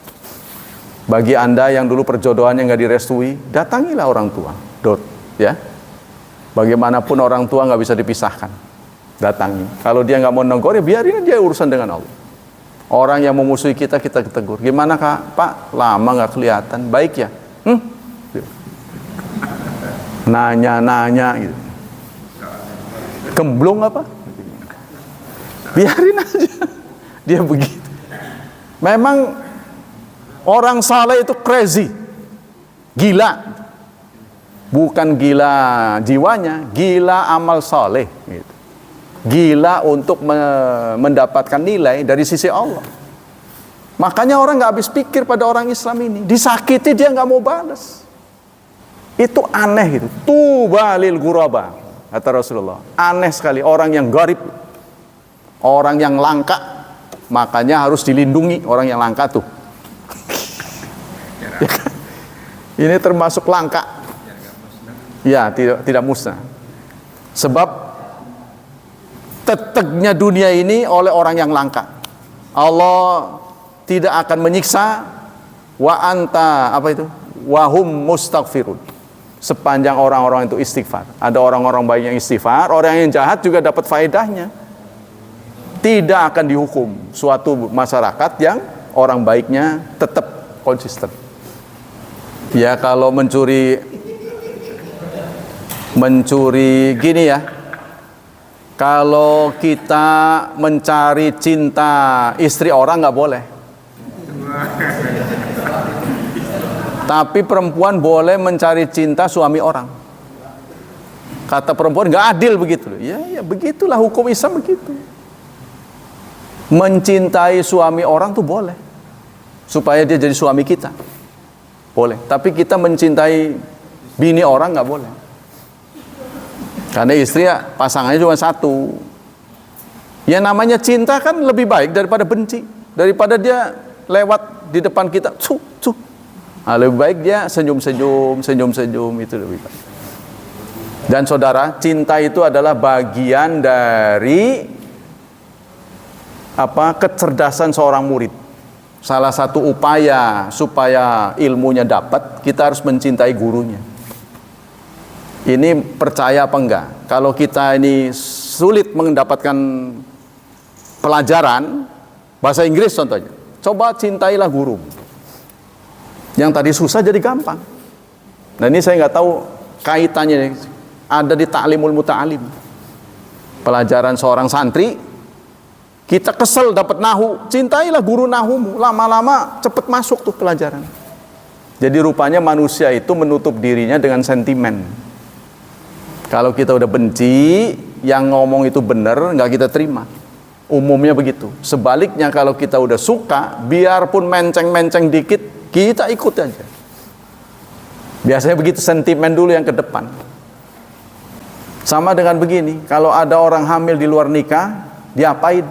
Bagi Anda yang dulu perjodohannya nggak direstui, datangilah orang tua. Ya. Bagaimanapun orang tua nggak bisa dipisahkan. Datangi. Kalau dia nggak mau negor, ya biarin dia urusan dengan Allah. Orang yang memusuhi kita, kita tegur. Gimana Kak? Pak, lama nggak kelihatan. Baik ya? Nanya-nanya gitu. Gemblong apa? Biarin aja. Dia begitu. Memang orang saleh itu crazy. Gila. Bukan gila jiwanya, gila amal saleh gitu. Gila untuk mendapatkan nilai dari sisi Allah. Makanya orang nggak habis pikir pada orang Islam ini. Disakiti dia nggak mau balas. Itu aneh gitu. Tuba lil ghuraba, kata Rasulullah. Aneh sekali orang yang gharib, orang yang langka. Makanya harus dilindungi orang yang langka tuh. Ini termasuk langka. Ya, tidak musnah. Sebab tetegnya dunia ini oleh orang yang langka. Allah tidak akan menyiksa wa anta apa itu? wahum mustaghfirun. Sepanjang orang-orang itu istighfar. Ada orang-orang baik yang istighfar, orang yang jahat juga dapat faedahnya. Tidak akan dihukum suatu masyarakat yang orang baiknya tetap konsisten. Ya kalau mencuri gini ya, kalau kita mencari cinta istri orang nggak boleh, tapi perempuan boleh mencari cinta suami orang. Kata perempuan nggak adil begitu. Ya begitulah hukum Islam begitu. Mencintai suami orang tuh boleh, supaya dia jadi suami kita, boleh. Tapi kita mencintai bini orang nggak boleh. Karena istri ya pasangannya cuma satu. Ya namanya cinta kan lebih baik daripada benci. Daripada dia lewat di depan kita, nah, lebih baik dia senyum-senyum itu lebih baik. Dan saudara, cinta itu adalah bagian dari kecerdasan seorang murid. Salah satu upaya supaya ilmunya dapat, kita harus mencintai gurunya. Ini percaya apa enggak? Kalau kita ini sulit mendapatkan pelajaran bahasa Inggris contohnya, coba cintailah guru. Yang tadi susah jadi gampang. Nah ini saya nggak tahu kaitannya, ada di Ta'limul Muta'alim. Pelajaran seorang santri, kita kesel dapat nahu, cintailah guru nahumu. Lama-lama cepet masuk tuh pelajaran. Jadi rupanya manusia itu menutup dirinya dengan sentimen. Kalau kita udah benci, yang ngomong itu benar, nggak kita terima. Umumnya begitu. Sebaliknya kalau kita udah suka, biarpun menceng-menceng dikit, kita ikut aja. Biasanya begitu, sentimen dulu yang ke depan. Sama dengan begini, kalau ada orang hamil di luar nikah, diapain?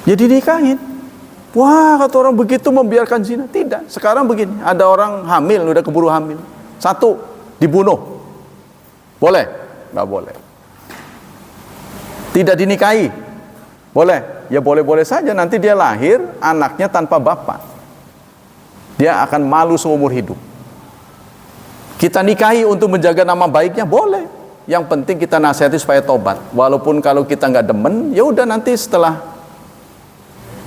Ya dinikahin. Wah, kata orang begitu membiarkan zina. Tidak, sekarang begini, ada orang hamil, udah keburu hamil. Satu, dibunuh. Boleh? Nggak boleh. Tidak dinikahi? Boleh? Ya boleh-boleh saja, nanti dia lahir, anaknya tanpa bapak. Dia akan malu seumur hidup. Kita nikahi untuk menjaga nama baiknya? Boleh. Yang penting kita nasihati supaya tobat. Walaupun kalau kita nggak demen, ya udah nanti setelah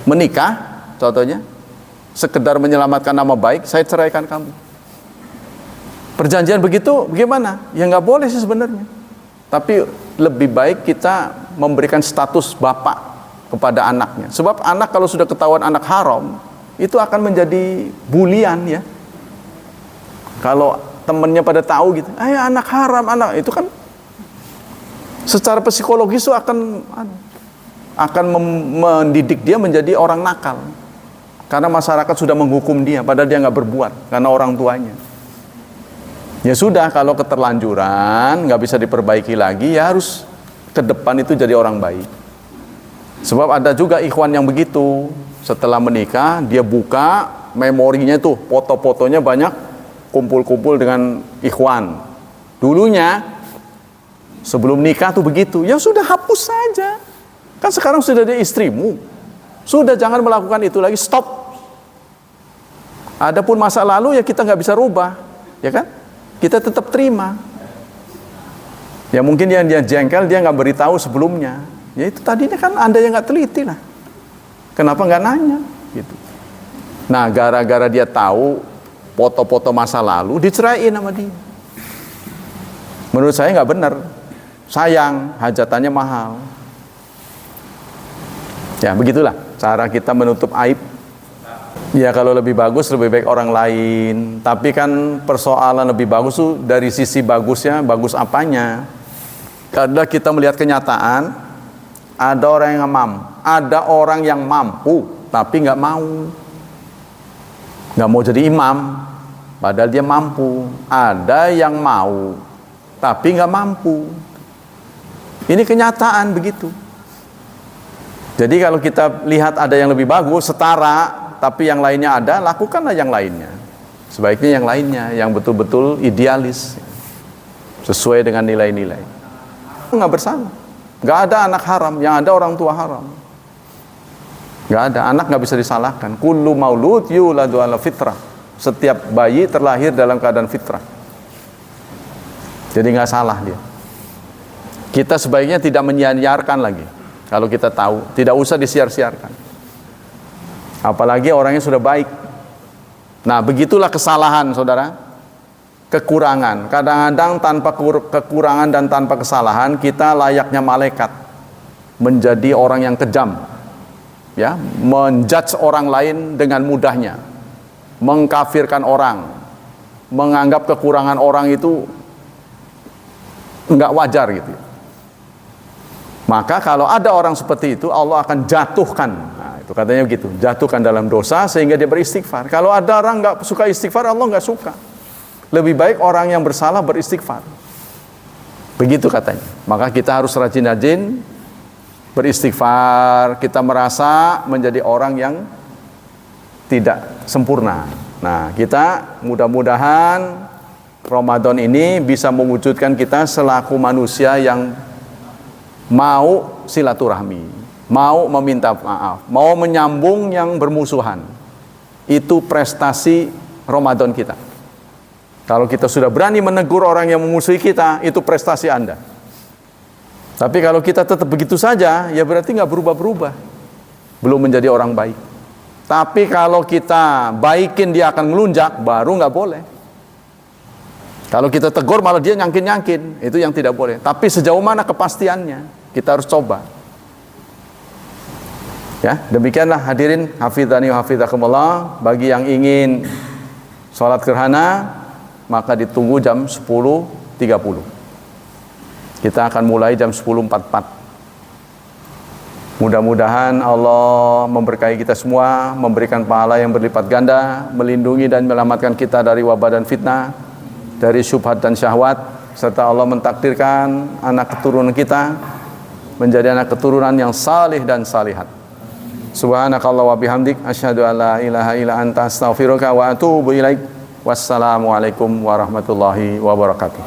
menikah, contohnya, sekedar menyelamatkan nama baik, saya ceraikan kamu. Perjanjian begitu bagaimana? Ya nggak boleh sih sebenarnya. Tapi lebih baik kita memberikan status bapak kepada anaknya. Sebab anak kalau sudah ketahuan anak haram, itu akan menjadi bulian ya. Kalau temennya pada tahu gitu, anak haram, anak itu kan secara psikologis itu akan mendidik dia menjadi orang nakal. Karena masyarakat sudah menghukum dia, padahal dia nggak berbuat karena orang tuanya. Ya sudah, kalau keterlanjuran nggak bisa diperbaiki lagi, ya harus ke depan itu jadi orang baik. Sebab ada juga ikhwan yang begitu, setelah menikah dia buka memorinya tuh, foto-fotonya banyak, kumpul-kumpul dengan ikhwan. Dulunya sebelum nikah tuh begitu, ya sudah hapus saja. Kan sekarang sudah ada istrimu, sudah jangan melakukan itu lagi, stop. Adapun masa lalu ya kita nggak bisa rubah, ya kan? Kita tetap terima. Ya mungkin yang dia jengkel, dia nggak beritahu sebelumnya. Ya itu tadinya kan Anda yang nggak teliti lah. Kenapa nggak nanya? Gitu. Nah gara-gara dia tahu foto-foto masa lalu, diceraiin sama dia. Menurut saya nggak benar. Sayang, hajatannya mahal. Ya begitulah cara kita menutup aib. Ya kalau lebih bagus, lebih baik orang lain. Tapi kan persoalan lebih bagus tuh dari sisi bagusnya, bagus apanya. Karena kita melihat kenyataan, ada orang yang mampu, tapi nggak mau jadi imam, padahal dia mampu. Ada yang mau, tapi nggak mampu. Ini kenyataan begitu. Jadi kalau kita lihat ada yang lebih bagus, setara, tapi yang lainnya ada, lakukanlah yang lainnya. Sebaiknya yang lainnya, yang betul-betul idealis, sesuai dengan nilai-nilai. Nggak bersalah. Nggak ada anak haram, yang ada orang tua haram. Nggak ada, anak nggak bisa disalahkan. Kullu maulud yuladu ala fitrah. Setiap bayi terlahir dalam keadaan fitrah. Jadi nggak salah dia. Kita sebaiknya tidak menyiarkan lagi. Kalau kita tahu, tidak usah disiar-siarkan. Apalagi orangnya sudah baik. Nah, begitulah kesalahan, saudara. Kekurangan. Kadang-kadang tanpa kekurangan dan tanpa kesalahan, kita layaknya malaikat. Menjadi orang yang kejam. Ya, menjudge orang lain dengan mudahnya. Mengkafirkan orang. Menganggap kekurangan orang itu enggak wajar gitu. Maka kalau ada orang seperti itu, Allah akan jatuhkan. Nah, itu katanya begitu, jatuhkan dalam dosa sehingga dia beristighfar. Kalau ada orang nggak suka istighfar, Allah nggak suka. Lebih baik orang yang bersalah beristighfar. Begitu katanya. Maka kita harus rajin-rajin beristighfar. Kita merasa menjadi orang yang tidak sempurna. Nah, kita mudah-mudahan Ramadan ini bisa mewujudkan kita selaku manusia yang mau silaturahmi, mau meminta maaf, mau menyambung yang bermusuhan. Itu prestasi Ramadan kita. Kalau kita sudah berani menegur orang yang memusuhi kita, itu prestasi Anda. Tapi kalau kita tetap begitu saja, ya berarti nggak berubah-berubah, belum menjadi orang baik. Tapi kalau kita baikin dia akan melunjak, baru nggak boleh. Kalau kita tegur malah dia nyangkin-nyangkin, itu yang tidak boleh. Tapi sejauh mana kepastiannya, kita harus coba. Ya, demikianlah hadirin hafizani wa hafizakumullah. Bagi yang ingin sholat gerhana, maka ditunggu jam 10.30. Kita akan mulai jam 10.44. Mudah-mudahan Allah memberkahi kita semua, memberikan pahala yang berlipat ganda, melindungi dan menyelamatkan kita dari wabah dan fitnah, dari syubhat dan syahwat, serta Allah mentakdirkan anak keturunan kita menjadi anak keturunan yang salih dan salihat. Subhanakallah wa bihamdik, asyhadu an la ilaha illa anta, astaghfiruka wa atubu ilaik. Wassalamualaikum warahmatullahi wabarakatuh.